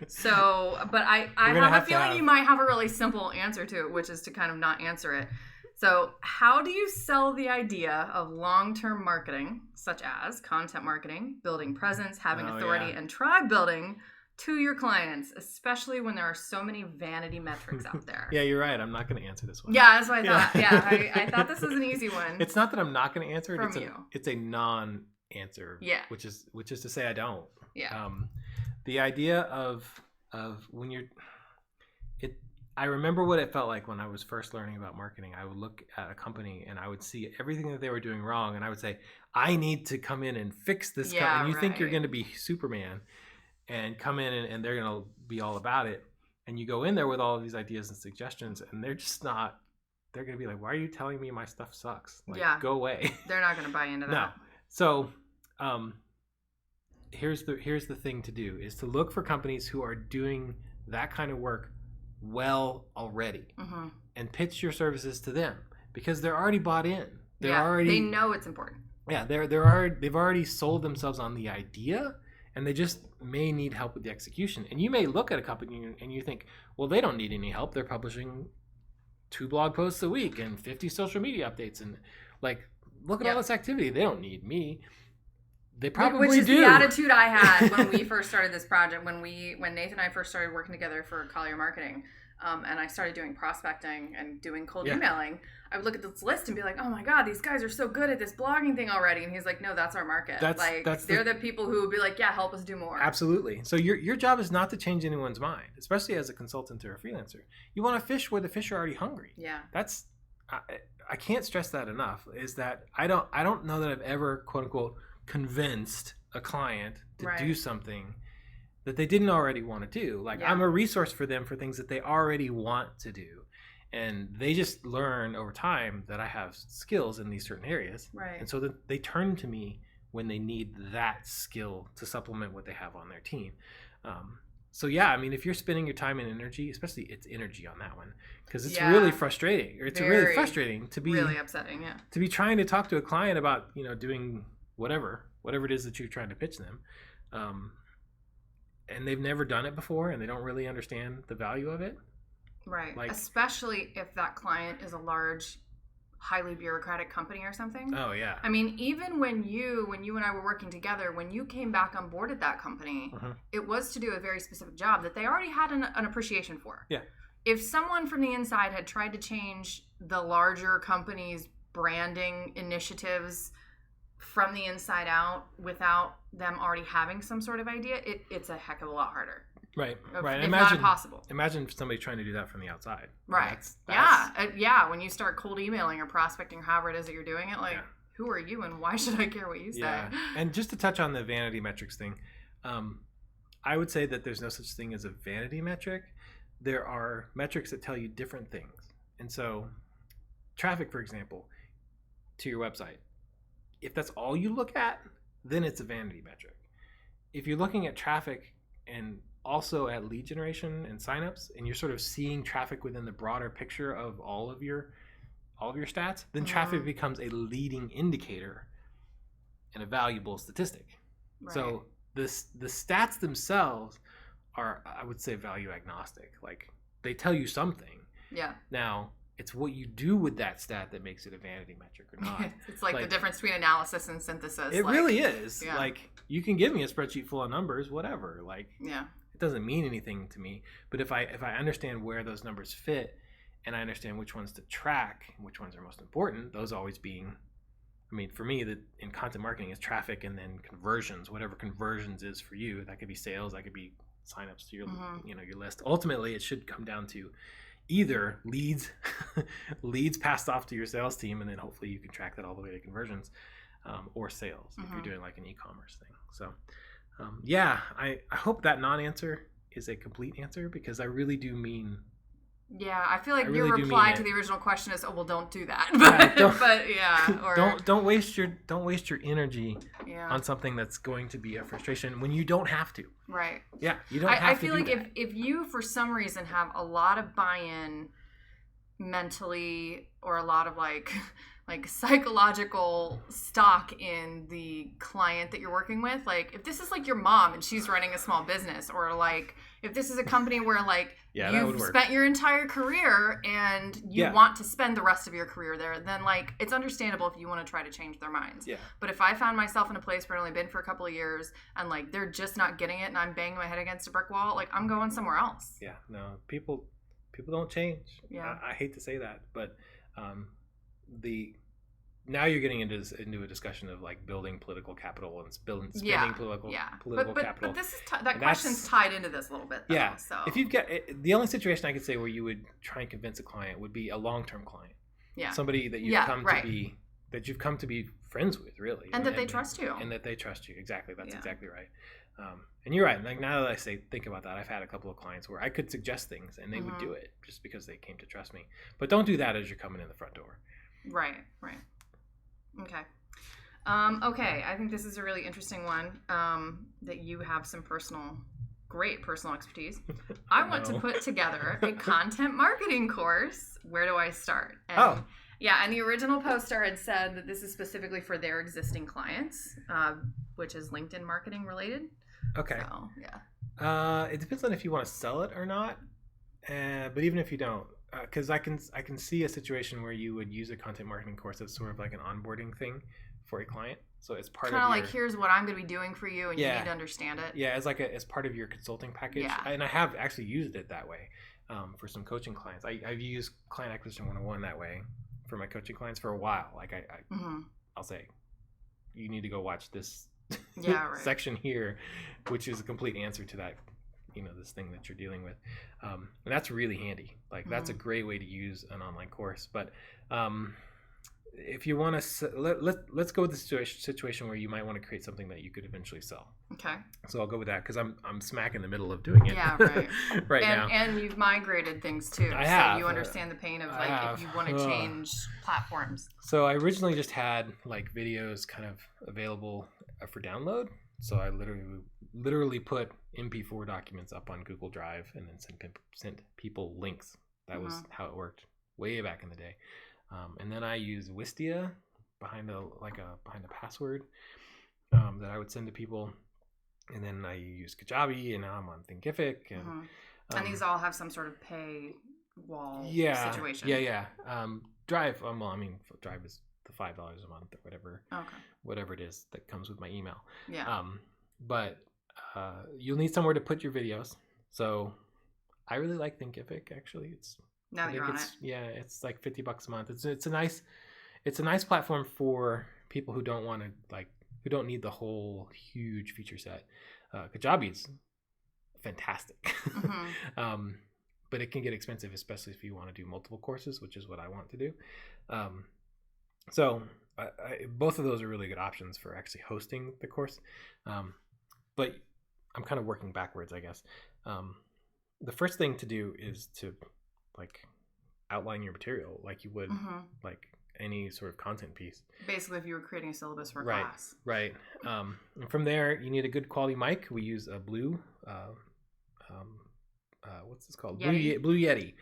B: So, but I have a feeling you might have a really simple answer to it, which is to kind of not answer it. So how do you sell the idea of long-term marketing, such as content marketing, building presence, having authority, and tribe building to your clients, especially when there are so many vanity metrics out there?
A: Yeah, you're right. I'm not going to answer this one.
B: Yeah, that's what I thought. Yeah, I thought this was an easy one.
A: It's not that I'm not going to answer it.
B: It's
A: a non-answer.
B: Yeah.
A: Which is to say I don't.
B: Yeah.
A: The idea of when you're I remember what it felt like when I was first learning about marketing. I would look at a company and I would see everything that they were doing wrong, and I would say, I need to come in and fix this. And you think you're going to be Superman and come in and they're going to be all about it. And you go in there with all of these ideas and suggestions, and they're just not. They're going to be like, why are you telling me my stuff sucks? Like, go away.
B: They're not going to buy into that.
A: No. So here's the thing to do is to look for companies who are doing that kind of work well already, and pitch your services to them because they're already bought in. They
B: know it's important.
A: Yeah, they've already sold themselves on the idea, and they just may need help with the execution. And you may look at a company and you think, well, they don't need any help. They're publishing 2 blog posts a week and 50 social media updates, and like, look at all this activity. They don't need me. They probably do.
B: Which is the attitude I had when we first started this project, when Nathan and I first started working together for Collier Marketing, and I started doing prospecting and doing cold emailing. I would look at this list and be like, oh my God, these guys are so good at this blogging thing already. And he's like, no, that's our market. They're the people who would be like, yeah, help us do more.
A: Absolutely. So your job is not to change anyone's mind, especially as a consultant or a freelancer. You want to fish where the fish are already hungry.
B: Yeah.
A: That's I can't stress that enough. Is that I don't know that I've ever, quote unquote, convinced a client to do something that they didn't already want to do. Like, I'm a resource for them for things that they already want to do, and they just learn over time that I have skills in these certain areas,
B: right?
A: And so that they turn to me when they need that skill to supplement what they have on their team. So I mean, if you're spending your time and energy, especially it's energy on that one, because it's really frustrating, or it's really frustrating to be
B: really upsetting,
A: to be trying to talk to a client about doing whatever it is that you're trying to pitch them, and they've never done it before and they don't really understand the value of it.
B: Right. Like, especially if that client is a large, highly bureaucratic company or something.
A: Oh yeah.
B: I mean, even when you and I were working together, when you came back on board at that company, it was to do a very specific job that they already had an appreciation for.
A: Yeah.
B: If someone from the inside had tried to change the larger company's branding initiatives from the inside out without them already having some sort of idea, it's a heck of a lot harder.
A: Right.
B: If
A: Imagine,
B: not impossible.
A: Imagine somebody trying to do that from the outside.
B: Right. When you start cold emailing or prospecting, or however it is that you're doing it, like, who are you and why should I care what you say?
A: Yeah. And just to touch on the vanity metrics thing, I would say that there's no such thing as a vanity metric. There are metrics that tell you different things. And so traffic, for example, to your website, if that's all you look at, then it's a vanity metric. If you're looking at traffic and also at lead generation and signups, and you're sort of seeing traffic within the broader picture of all of your stats, then traffic becomes a leading indicator and a valuable statistic. Right. So the stats themselves are, I would say, value agnostic. Like, they tell you something.
B: Yeah.
A: Now, it's what you do with that stat that makes it a vanity metric or not.
B: It's like the difference between analysis and synthesis.
A: It really is.
B: Yeah.
A: Like, you can give me a spreadsheet full of numbers, whatever. Like,
B: yeah.
A: It doesn't mean anything to me. But if I understand where those numbers fit, and I understand which ones to track and which ones are most important, those always being, I mean, for me, in content marketing is traffic and then conversions, whatever conversions is for you. That could be sales, that could be signups to your, your list. Ultimately, it should come down to either leads passed off to your sales team, and then hopefully you can track that all the way to conversions, or sales if you're doing like an e-commerce thing. So I hope that non-answer is a complete answer, because I really do mean.
B: Yeah, I feel like your reply to the original question is, "Oh, well, don't do that."
A: Don't waste your energy on something that's going to be a frustration when you don't have to.
B: Right.
A: Yeah, you don't have to.
B: I feel like if you for some reason have a lot of buy-in mentally, or a lot of like psychological stock in the client that you're working with, like if this is like your mom and she's running a small business, or like if this is a company where like you've spent your entire career and you want to spend the rest of your career there, then like it's understandable if you want to try to change their minds. Yeah. But if I found myself in a place where I've only been for a couple of years and like they're just not getting it and I'm banging my head against a brick wall, like I'm going somewhere else.
A: Yeah, no, people don't change.
B: Yeah.
A: I hate to say that, but now you're getting into a discussion of like building political capital and spending political capital.
B: But this is that question's tied into this a little bit, though.
A: Yeah.
B: So
A: if you've got the only situation I could say where you would try and convince a client would be a long-term client. Yeah. Somebody that you've come to be friends with, really,
B: and that they trust you.
A: And that they trust you. Exactly. That's exactly right. And you're right. Like now that I think about that, I've had a couple of clients where I could suggest things and they would do it just because they came to trust me. But don't do that as you're coming in the front door.
B: Right. Okay. Okay. I think this is a really interesting one. That you have some great personal expertise. I want to put together a content marketing course. Where do I start? And, and the original poster had said that this is specifically for their existing clients, which is LinkedIn marketing related.
A: Okay.
B: So,
A: it depends on if you want to sell it or not. But even if you don't, because I can see a situation where you would use a content marketing course as sort of like an onboarding thing for a client. So it's part
B: kind of like, here's what I'm going to be doing for you, and you need to understand it.
A: Yeah, as part of your consulting package. Yeah. And I have actually used it that way for some coaching clients. I've used Client Acquisition 101 that way for my coaching clients for a while. Like I'll say, you need to go watch this section here, which is a complete answer to that, this thing that you're dealing with. And that's really handy. Like that's a great way to use an online course. But if you want to, let's go with the situation where you might want to create something that you could eventually sell. Okay. So I'll go with that because I'm smack in the middle of doing it.
B: Yeah, right.
A: now.
B: And you've migrated things too.
A: I have.
B: So you understand the pain of if you want to change platforms.
A: So I originally just had like videos kind of available for download. So I literally put MP4 documents up on Google Drive and then sent people links. That was how it worked way back in the day. And then I use Wistia behind a password that I would send to people. And then I use Kajabi, and now I'm on Thinkific.
B: And these all have some sort of pay wall situation.
A: Yeah. Drive. Drive is the $5 a month or whatever. Okay. Whatever it is that comes with my email. Yeah. But you'll need somewhere to put your videos. So I really like Thinkific. Actually,
B: now you're on it.
A: Yeah, it's like $50 a month. It's a nice platform for people who don't want to who don't need the whole huge feature set. Kajabi's fantastic. But it can get expensive, especially if you want to do multiple courses, which is what I want to do. So both of those are really good options for actually hosting the course. But I'm kind of working backwards, I guess. The first thing to do is to outline your material like you would like any sort of content piece.
B: Basically, if you were creating a syllabus for a class.
A: Right. And from there, you need a good quality mic. We use a Blue, what's this called?
B: Yeti.
A: Blue Yeti,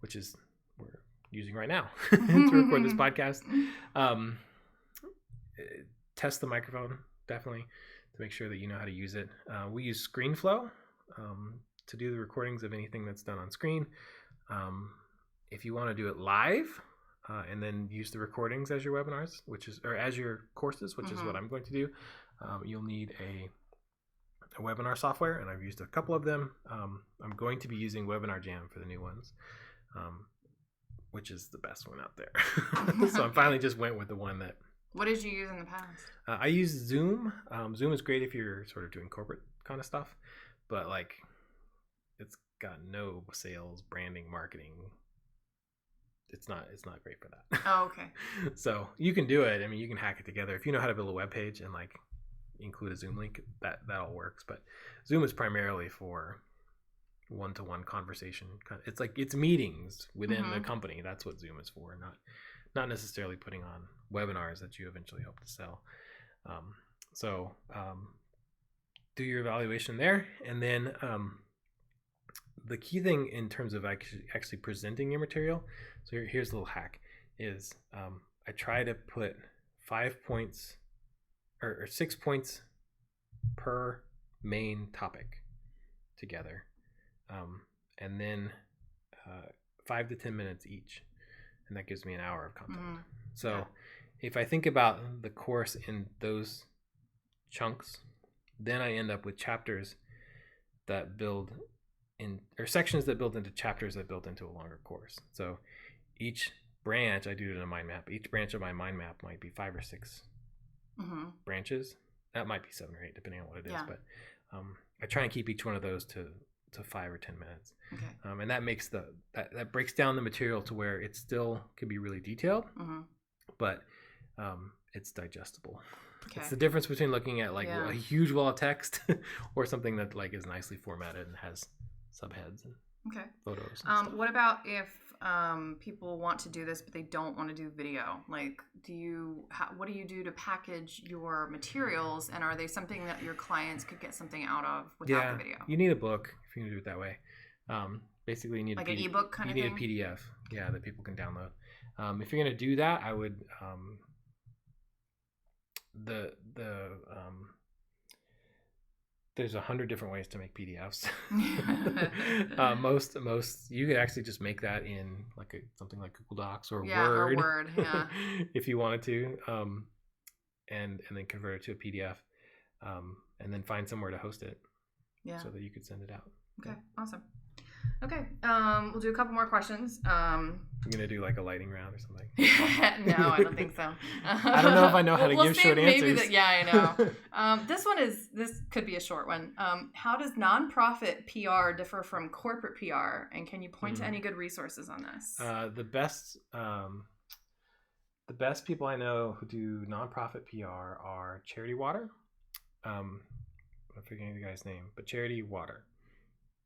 A: which is we're using right now to record this podcast. Test the microphone, definitely, to make sure that you know how to use it. We use ScreenFlow to do the recordings of anything that's done on screen. If you want to do it live and then use the recordings as your webinars, or as your courses, which is what I'm going to do, you'll need a webinar software, and I've used a couple of them. I'm going to be using Webinar Jam for the new ones, which is the best one out there. So I finally just went with the one that.
B: What did you use in the past?
A: I use Zoom. Zoom is great if you're sort of doing corporate kind of stuff, but like it's got no sales, branding, marketing. It's not great for that.
B: Oh, okay.
A: So you can do it. I mean, you can hack it together if you know how to build a web page and like include a Zoom link. That all works. But Zoom is primarily for one-to-one conversation. It's meetings within the company. That's what Zoom is for. Not necessarily putting on webinars that you eventually hope to sell. So do your evaluation there, and then the key thing in terms of actually presenting your material. So here's a little hack: is I try to put 5 points or 6 points per main topic together, and then 5 to 10 minutes each. And that gives me an hour of content. So if I think about the course in those chunks, then I end up with chapters that build in, or sections that build into chapters that build into a longer course. So each branch, I do it in a mind map. Each branch of my mind map might be 5 or 6 branches. That might be 7 or 8, depending on what it is. But I try and keep each one of those to 5 or 10 minutes. Okay. And that makes that breaks down the material to where it still can be really detailed, but it's digestible. Okay. It's the difference between looking at like a huge wall of text or something that like is nicely formatted and has subheads and photos. And
B: what about if people want to do this but they don't want to do video? Like, what do you do to package your materials, and are they something that your clients could get something out of without the video?
A: You need a book if you're gonna do it that way. Basically you need
B: like an ebook kind of thing?
A: You need a PDF that people can download. If you're gonna do that, I would there's 100 different ways to make PDFs. Most you could actually just make that in like something like Google Docs or Word.
B: Or Word,
A: if you wanted to, and then convert it to a PDF, and then find somewhere to host it, so that you could send it out.
B: Okay, awesome. Okay, we'll do a couple more questions.
A: You're gonna do like a lightning round or something?
B: No, I don't think so.
A: I don't know if I know how to give short answers.
B: I know. This could be a short one. How does nonprofit PR differ from corporate PR, and can you point to any good resources on this?
A: The best people I know who do nonprofit PR are Charity Water. I'm forgetting the guy's name, but Charity Water.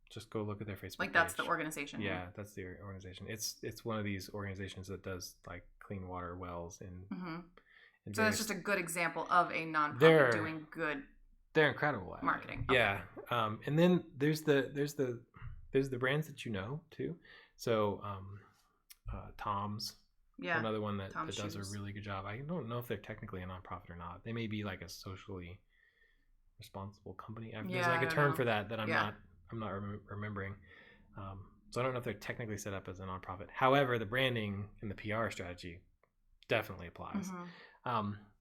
A: Just go look at their Facebook page.
B: That's the organization.
A: Yeah, that's the organization. It's one of these organizations that does like clean water wells and
B: so that's just a good example of a nonprofit doing good.
A: They're incredible at
B: marketing.
A: Yeah, and then there's the brands that you know too. So Tom's. Yeah, another one that does a really good job. I don't know if they're technically a nonprofit or not. They may be like a socially responsible company. There's like a term for that I'm not remembering. So I don't know if they're technically set up as a nonprofit. However, the branding and the PR strategy definitely applies.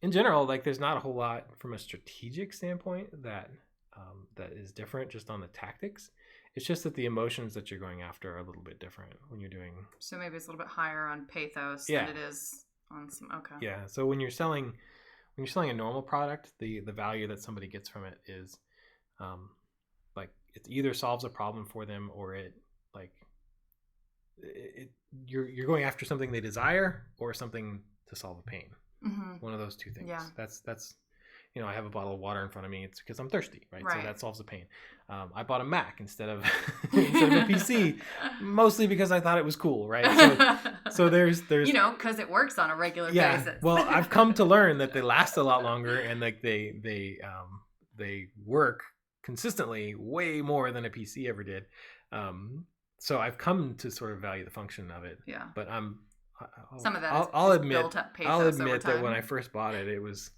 A: In general, like there's not a whole lot from a strategic standpoint that is different just on the tactics. It's just that the emotions that you're going after are a little bit different when you're doing.
B: So maybe it's a little bit higher on pathos than it is on some. Okay.
A: Yeah. So when you're selling a normal product, the value that somebody gets from it is, like it either solves a problem for them or you're going after something they desire or something to solve a pain. One of those two things. Yeah. That's I have a bottle of water in front of me. It's because I'm thirsty, right? So that solves the pain. I bought a Mac instead of a PC, mostly because I thought it was cool, right? So there's
B: because it works on a regular basis.
A: Well, I've come to learn that they last a lot longer and like they work consistently way more than a PC ever did. So I've come to sort of value the function of it. Yeah. But
B: some of that I'll admit
A: built up pathos that when I first bought it, it was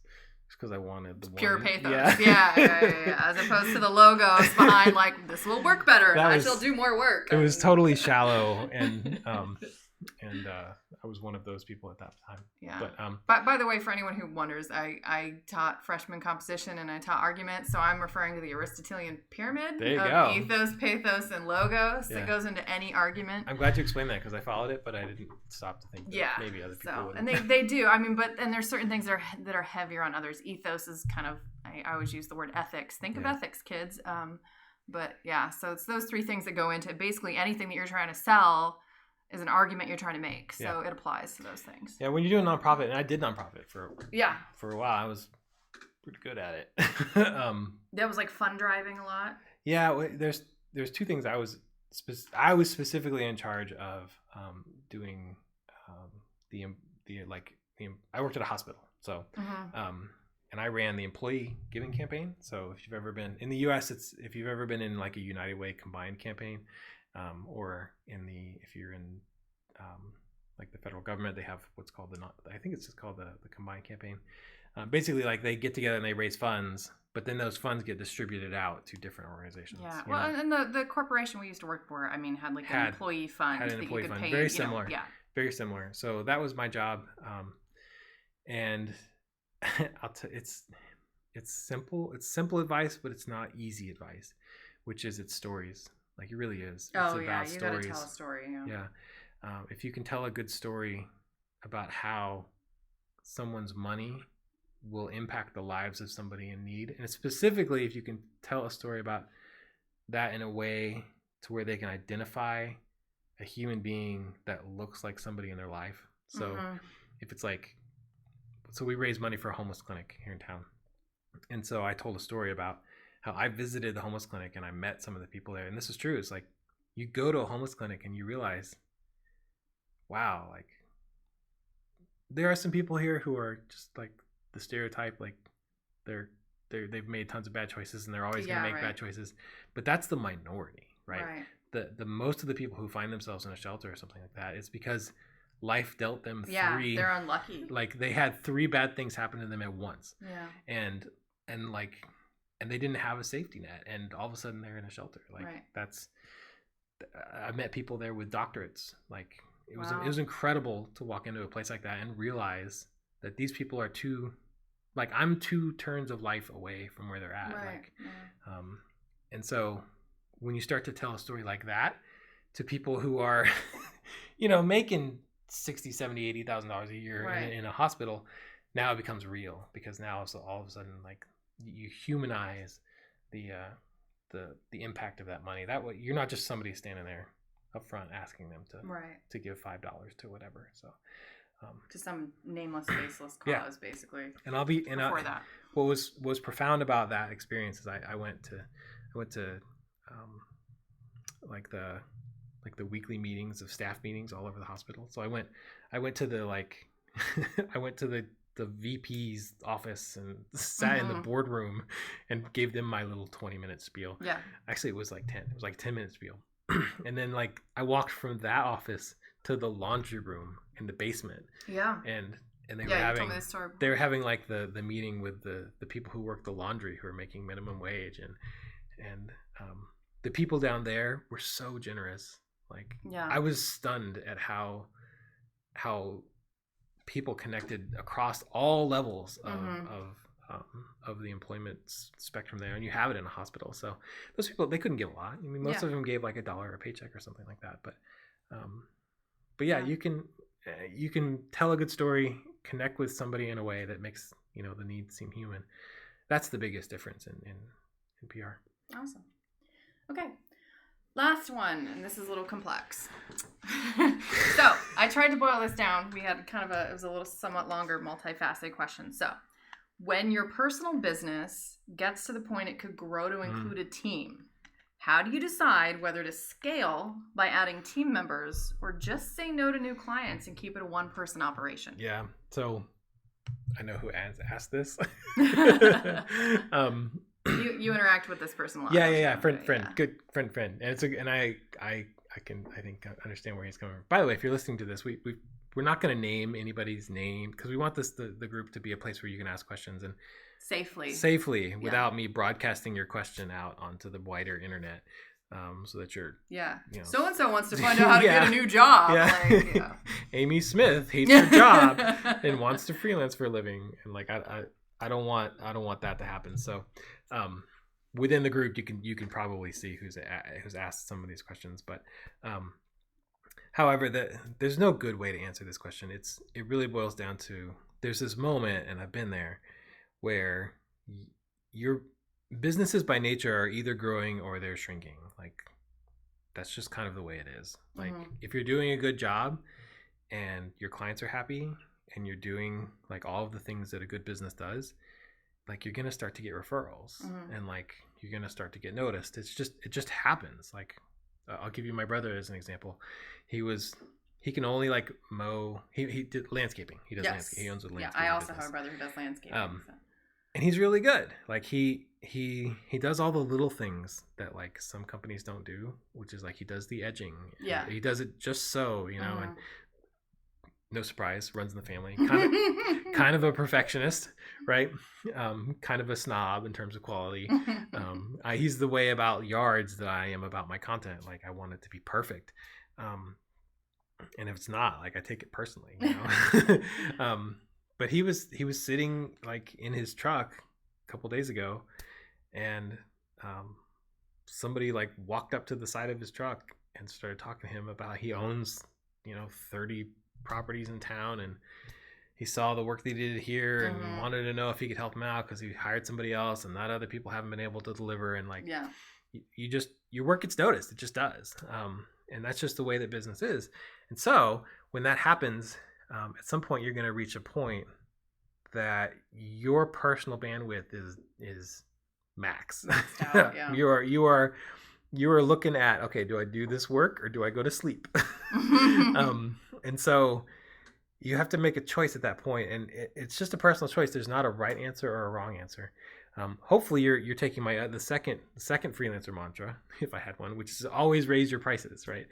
A: just because I wanted the
B: pure
A: one.
B: pathos. Yeah. As opposed to the logos behind, like, this will work better. And I shall do more work.
A: It was totally shallow, and I was one of those people at that time.
B: Yeah. But by the way, for anyone who wonders, I taught freshman composition and I taught argument, so I'm referring to the Aristotelian pyramid of ethos, pathos, and logos that goes into any argument.
A: I'm glad you explained that because I followed it, but I didn't stop to think that maybe other people would.
B: And they do. I mean, and there's certain things that are heavier on others. Ethos is kind of, I always use the word ethics. Think of ethics, kids. But yeah, so it's those three things that go into basically anything that you're trying to sell is an argument you're trying to make. So it applies to those things.
A: Yeah, when you do a nonprofit, and I did nonprofit for a while, I was pretty good at it.
B: That was like fun driving a lot.
A: Yeah, there's two things I was specifically in charge of doing I worked at a hospital, so and I ran the employee giving campaign. So if you've ever been in the U.S., if you've ever been in like a United Way combined campaign. Or if you're in like the federal government, they have what's called I think it's just called the combined campaign. Basically, like they get together and they raise funds, but then those funds get distributed out to different organizations.
B: Yeah, well, and the corporation we used to work for, I mean, had like an employee fund.
A: Had an employee fund, very similar. Very similar. So that was my job, and it's simple. It's simple advice, but it's not easy advice, which is it's stories. Like it really is. It's
B: you gotta tell a story.
A: Yeah. If you can tell a good story about how someone's money will impact the lives of somebody in need, and specifically if you can tell a story about that in a way to where they can identify a human being that looks like somebody in their life. So if it's like, so we raise money for a homeless clinic here in town, and so I told a story about how I visited the homeless clinic and I met some of the people there. And this is true. It's like you go to a homeless clinic and you realize, wow, like there are some people here who are just like the stereotype, like they've made tons of bad choices and they're always going to make bad choices. But that's the minority, right? The most of the people who find themselves in a shelter or something like that is because life dealt them three.
B: They're unlucky.
A: Like they had three bad things happen to them at once.
B: Yeah.
A: And they didn't have a safety net, and all of a sudden they're in a shelter. Like I met people there with doctorates. Like it was incredible to walk into a place like that and realize that these people are I'm 2 turns of life away from where they're at. And so when you start to tell a story like that to people who are, making $60,000, $70,000, $80,000 a year in a hospital, now it becomes real because now so all of a sudden like you humanize the impact of that money. That way you're not just somebody standing there up front asking them to give $5 to whatever. So
B: to some nameless, faceless cause, basically.
A: And that. What was profound about that experience is I went to the weekly meetings of staff meetings all over the hospital. So I went to the I went to the VP's office and sat in the boardroom and gave them my little 20-minute spiel. Yeah. Actually, it was like 10. It was like 10-minute spiel. And then like I walked from that office to the laundry room in the basement. Yeah. And they were having like the meeting with the people who work the laundry who are making minimum wage and the people down there were so generous. Like I was stunned at how people connected across all levels of the employment spectrum there, and you have it in a hospital. So those people, they couldn't give a lot. I mean, most of them gave like $1 a paycheck or something like that. But you can tell a good story, connect with somebody in a way that makes the need seem human. That's the biggest difference in PR.
B: Awesome. Okay. Last one, and this is a little complex. So I tried to boil this down. We had it was a little somewhat longer, multifaceted question. So when your personal business gets to the point it could grow to include a team, how do you decide whether to scale by adding team members or just say no to new clients and keep it a one-person operation?
A: Yeah. So I know who asked this. You
B: interact with this person a lot.
A: Yeah. Friend. Good friend. And I I think understand where he's coming from. By the way, if you're listening to this, we're not going to name anybody's name because we want the group to be a place where you can ask questions and safely without me broadcasting your question out onto the wider internet. So that you're
B: so and so wants to find out how to get a new job.
A: Amy Smith hates her job and wants to freelance for a living, and like I don't want that to happen. So within the group you can probably see who's asked some of these questions, but however, there's no good way to answer this question. It really boils down to, there's this moment, and I've been there, where your businesses by nature are either growing or they're shrinking. Like, that's just kind of the way it is. Like, if you're doing a good job and your clients are happy and you're doing like all of the things that a good business does, like, you're going to start to get referrals and like you're going to start to get noticed. It just happens. Like, I'll give you my brother as an example. He can only like mow. He did landscaping. He does landscaping. He owns a landscaping
B: I also
A: business.
B: have a brother who does landscaping.
A: And he's really good. Like, he does all the little things that like some companies don't do, which is like he does the edging.
B: Yeah.
A: He does it just so, you know, and no surprise, runs in the family. Kind of a perfectionist, right? Kind of a snob in terms of quality. He's the way about yards that I am about my content. Like, I want it to be perfect. And if it's not, like, I take it personally, you know? But he was sitting like in his truck a couple days ago, and somebody like walked up to the side of his truck and started talking to him about, he owns, 30 properties in town, and he saw the work they did here and wanted to know if he could help him out because he hired somebody else and that other people haven't been able to deliver. And like, your work gets noticed. It just does. And that's just the way that business is. And so when that happens, at some point you're going to reach a point that your personal bandwidth is max. Out, yeah. You are looking at, okay, do I do this work or do I go to sleep? And so you have to make a choice at that point, and it's just a personal choice. There's not a right answer or a wrong answer. Hopefully you're taking my the second freelancer mantra, if I had one, which is always raise your prices, right?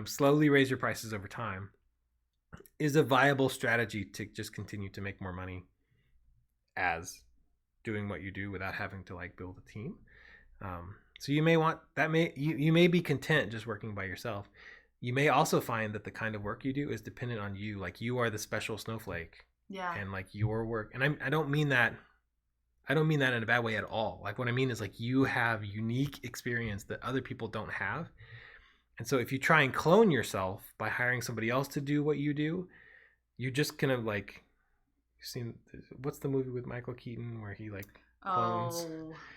A: Slowly raise your prices over time is a viable strategy to just continue to make more money as doing what you do without having to like build a team. So you may want that, you may be content just working by yourself. You may also find that the kind of work you do is dependent on you. Like, you are the special snowflake. Yeah. And like your work, and I don't mean that in a bad way at all. Like, what I mean is like, you have unique experience that other people don't have. And so if you try and clone yourself by hiring somebody else to do what you do, you're just gonna like, what's the movie with Michael Keaton where he like clones?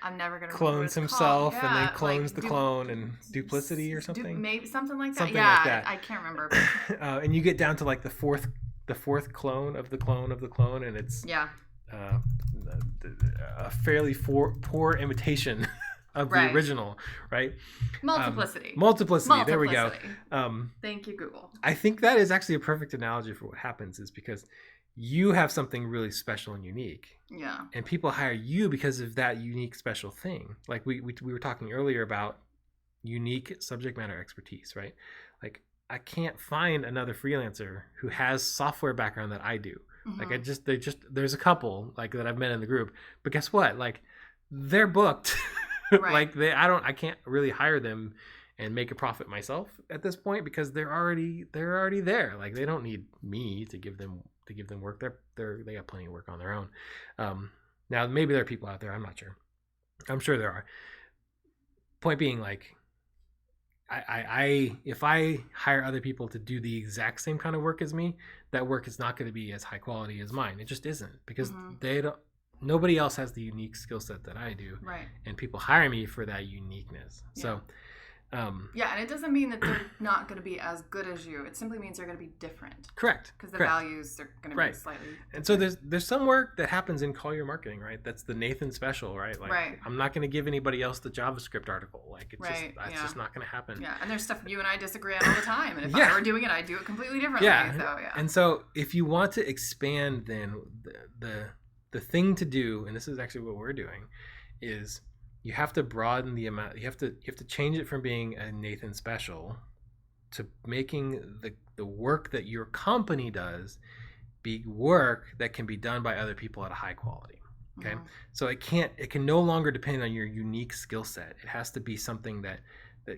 B: I'm never gonna
A: clones himself and then clones the clone, and duplicity or something.
B: Maybe something like that.
A: Something like that.
B: I can't remember.
A: And you get down to like the fourth clone of the clone of the clone, and it's a fairly poor imitation of the original, right?
B: Multiplicity.
A: There we go.
B: Thank you, Google.
A: I think that is actually a perfect analogy for what happens, is because you have something really special and unique. Yeah. And people hire you because of that unique, special thing. Like we were talking earlier about unique subject matter expertise, right? Like, I can't find another freelancer who has software background that I do. Like, there's a couple like that I've met in the group, but guess what? Like, they're booked. Like, I can't really hire them and make a profit myself at this point because they're already there. Like, they don't need me to give them work. They got plenty of work on their own. Now maybe there are people out there, I'm not sure. I'm sure there are. Point being, like, I if I hire other people to do the exact same kind of work as me, that work is not going to be as high quality as mine. It just isn't, because nobody else has the unique skill set that I do. Right. And people hire me for that uniqueness. Yeah. So
B: and it doesn't mean that they're not going to be as good as you. It simply means they're going to be different.
A: Correct.
B: Because the values are going to be slightly different.
A: And so there's some work that happens in Call Your Marketing, right? That's the Nathan special, right? Like, I'm not going to give anybody else the JavaScript article. Like, it's just not going to happen.
B: Yeah, and there's stuff you and I disagree on all the time. And if I were doing it, I'd do it completely differently.
A: Yeah.
B: So,
A: And so if you want to expand, then the thing to do, and this is actually what we're doing, is you have to broaden the amount. You have to change it from being a Nathan special to making the work that your company does be work that can be done by other people at a high quality. Okay. So it can no longer depend on your unique skill set. It has to be something that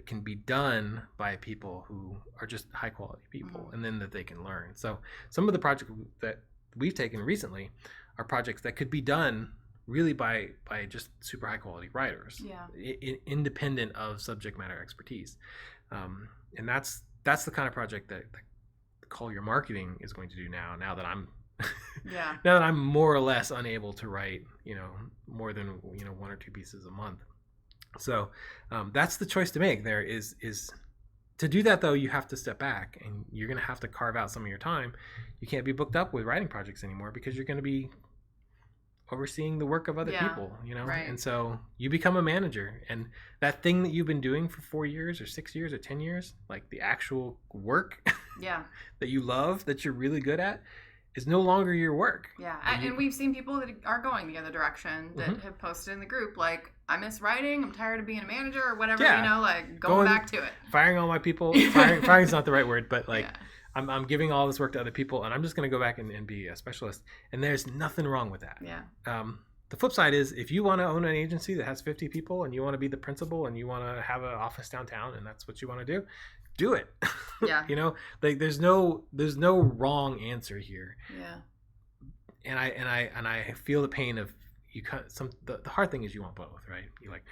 A: can be done by people who are just high quality people, and then that they can learn. So some of the projects that we've taken recently are projects that could be done really by just super high quality writers, independent of subject matter expertise. And that's the kind of project that Call Your Marketing is going to do now that I'm now that I'm more or less unable to write, more than, 1 or 2 pieces a month. So that's the choice to make. There is to do that, though, you have to step back, and you're going to have to carve out some of your time. You can't be booked up with writing projects anymore because you're going to be overseeing the work of other people, right. And so you become a manager, and that thing that you've been doing for 4 years or 6 years or 10 years, like the actual work that you love, that you're really good at, is no longer your work.
B: Yeah. And we've seen people that are going the other direction that have posted in the group, like, I miss writing, I'm tired of being a manager or whatever, like going back to it.
A: Firing all my people. Firing's not the right word, but like, I'm giving all this work to other people, and I'm just going to go back and be a specialist. And there's nothing wrong with that.
B: Yeah.
A: The flip side is, if you want to own an agency that has 50 people and you want to be the principal and you want to have an office downtown and that's what you want to do it.
B: Yeah.
A: Like there's no wrong answer here.
B: Yeah.
A: And I feel the pain of the hard thing is you want both, right? You like,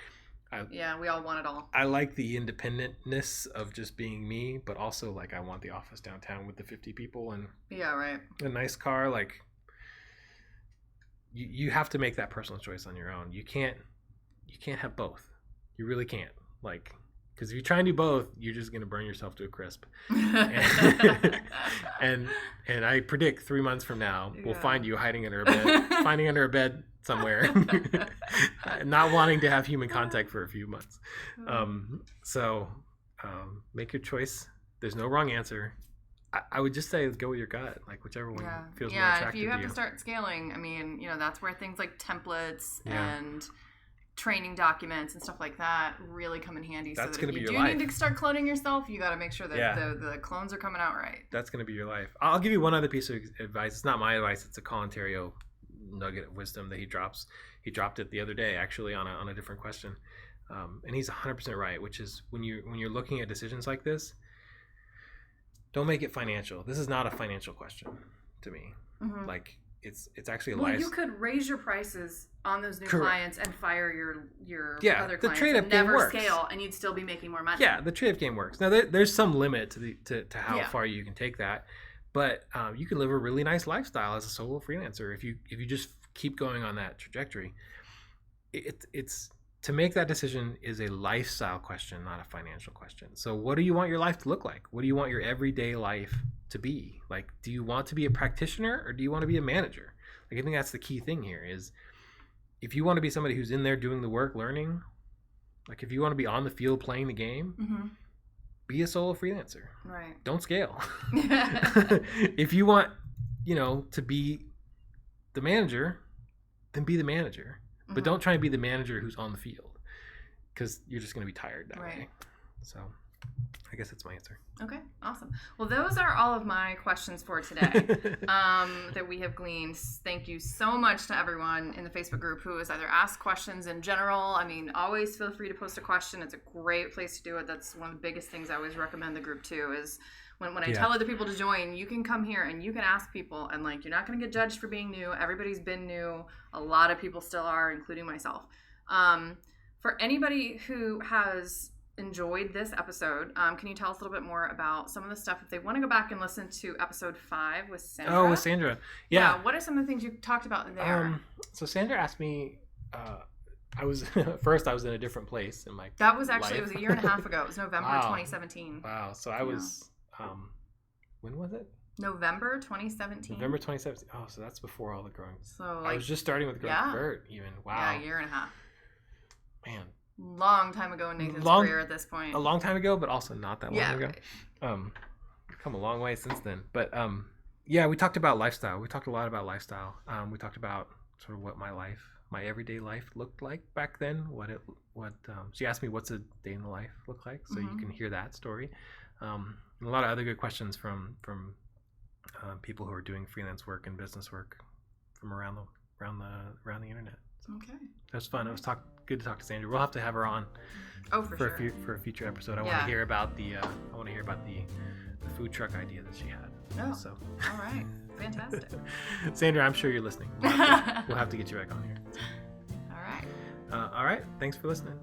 B: we all want it all.
A: I like the independentness of just being me, but also like I want the office downtown with the 50 people and a nice car. Like you have to make that personal choice on your own. You can't have both. You really can't. Like, because if you try and do both, you're just going to burn yourself to a crisp. and I predict 3 months from now, we'll find you hiding under a bed somewhere, not wanting to have human contact for a few months. So make your choice. There's no wrong answer. I would just say go with your gut, like whichever one feels more attractive to you.
B: Yeah, if you have to start scaling, I mean, that's where things like templates and training documents and stuff like that really come in handy.
A: That's
B: so that if you do need to start cloning yourself, you got to make sure that the clones are coming out right.
A: That's going to be your life. I'll give you one other piece of advice. It's not my advice. It's a Colin Terrio nugget of wisdom that he drops. He dropped it the other day, actually, on a different question. And he's 100% right, which is when you're looking at decisions like this, don't make it financial. This is not a financial question to me. Mm-hmm. Like, it's actually a life.
B: You could raise your prices on those new clients and fire your other clients.
A: The trade-off game works.
B: Never scale, and you'd still be making more money.
A: Yeah, the trade-off game works. Now there's some limit to how far you can take that, but you can live a really nice lifestyle as a solo freelancer if you just keep going on that trajectory. It's to make that decision is a lifestyle question, not a financial question. So what do you want your life to look like? What do you want your everyday life to be? Like, do you want to be a practitioner or do you want to be a manager? Like, I think that's the key thing here is if you want to be somebody who's in there doing the work, learning, like if you want to be on the field playing the game, be a solo freelancer.
B: Right.
A: Don't scale. If you want, to be the manager, then be the manager. But don't try and be the manager who's on the field because you're just going to be tired that way. So I guess that's my answer.
B: Okay, awesome. Well, those are all of my questions for today that we have gleaned. Thank you so much to everyone in the Facebook group who has either asked questions in general. I mean, always feel free to post a question. It's a great place to do it. That's one of the biggest things I always recommend the group too is when I tell other people to join, you can come here and you can ask people and like, you're not going to get judged for being new. Everybody's been new. A lot of people still are, including myself. For anybody who has enjoyed this episode, can you tell us a little bit more about some of the stuff if they want to go back and listen to episode 5 with Sandra?
A: Oh, with Sandra. Yeah.
B: What are some of the things you talked about there?
A: So Sandra asked me, I was first I was in a different place in my
B: That was actually,
A: life.
B: It was a year and a half ago. It was November 2017.
A: Wow. So I was, when was it?
B: November 2017.
A: November 2017. Oh, so that's before all the growing.
B: So
A: I was just starting with growing Vert even. Wow.
B: Yeah, a year and a half.
A: Man.
B: Long time ago in Nathan's career at this point.
A: A long time ago, but also not that long ago.
B: Right.
A: We've come a long way since then. But we talked about lifestyle. We talked a lot about lifestyle. We talked about sort of what my everyday life looked like back then. She asked me what's a day in the life look like, so you can hear that story. And a lot of other good questions from people who are doing freelance work and business work from around the internet. So
B: Okay.
A: That was fun. It was good to talk to Sandra. We'll have to have her on.
B: For sure.
A: For a future episode. I want to hear about the food truck idea that she had.
B: Oh,
A: so
B: all right, fantastic.
A: Sandra, I'm sure you're listening. We'll have to get you back on here.
B: All right.
A: All right. Thanks for listening.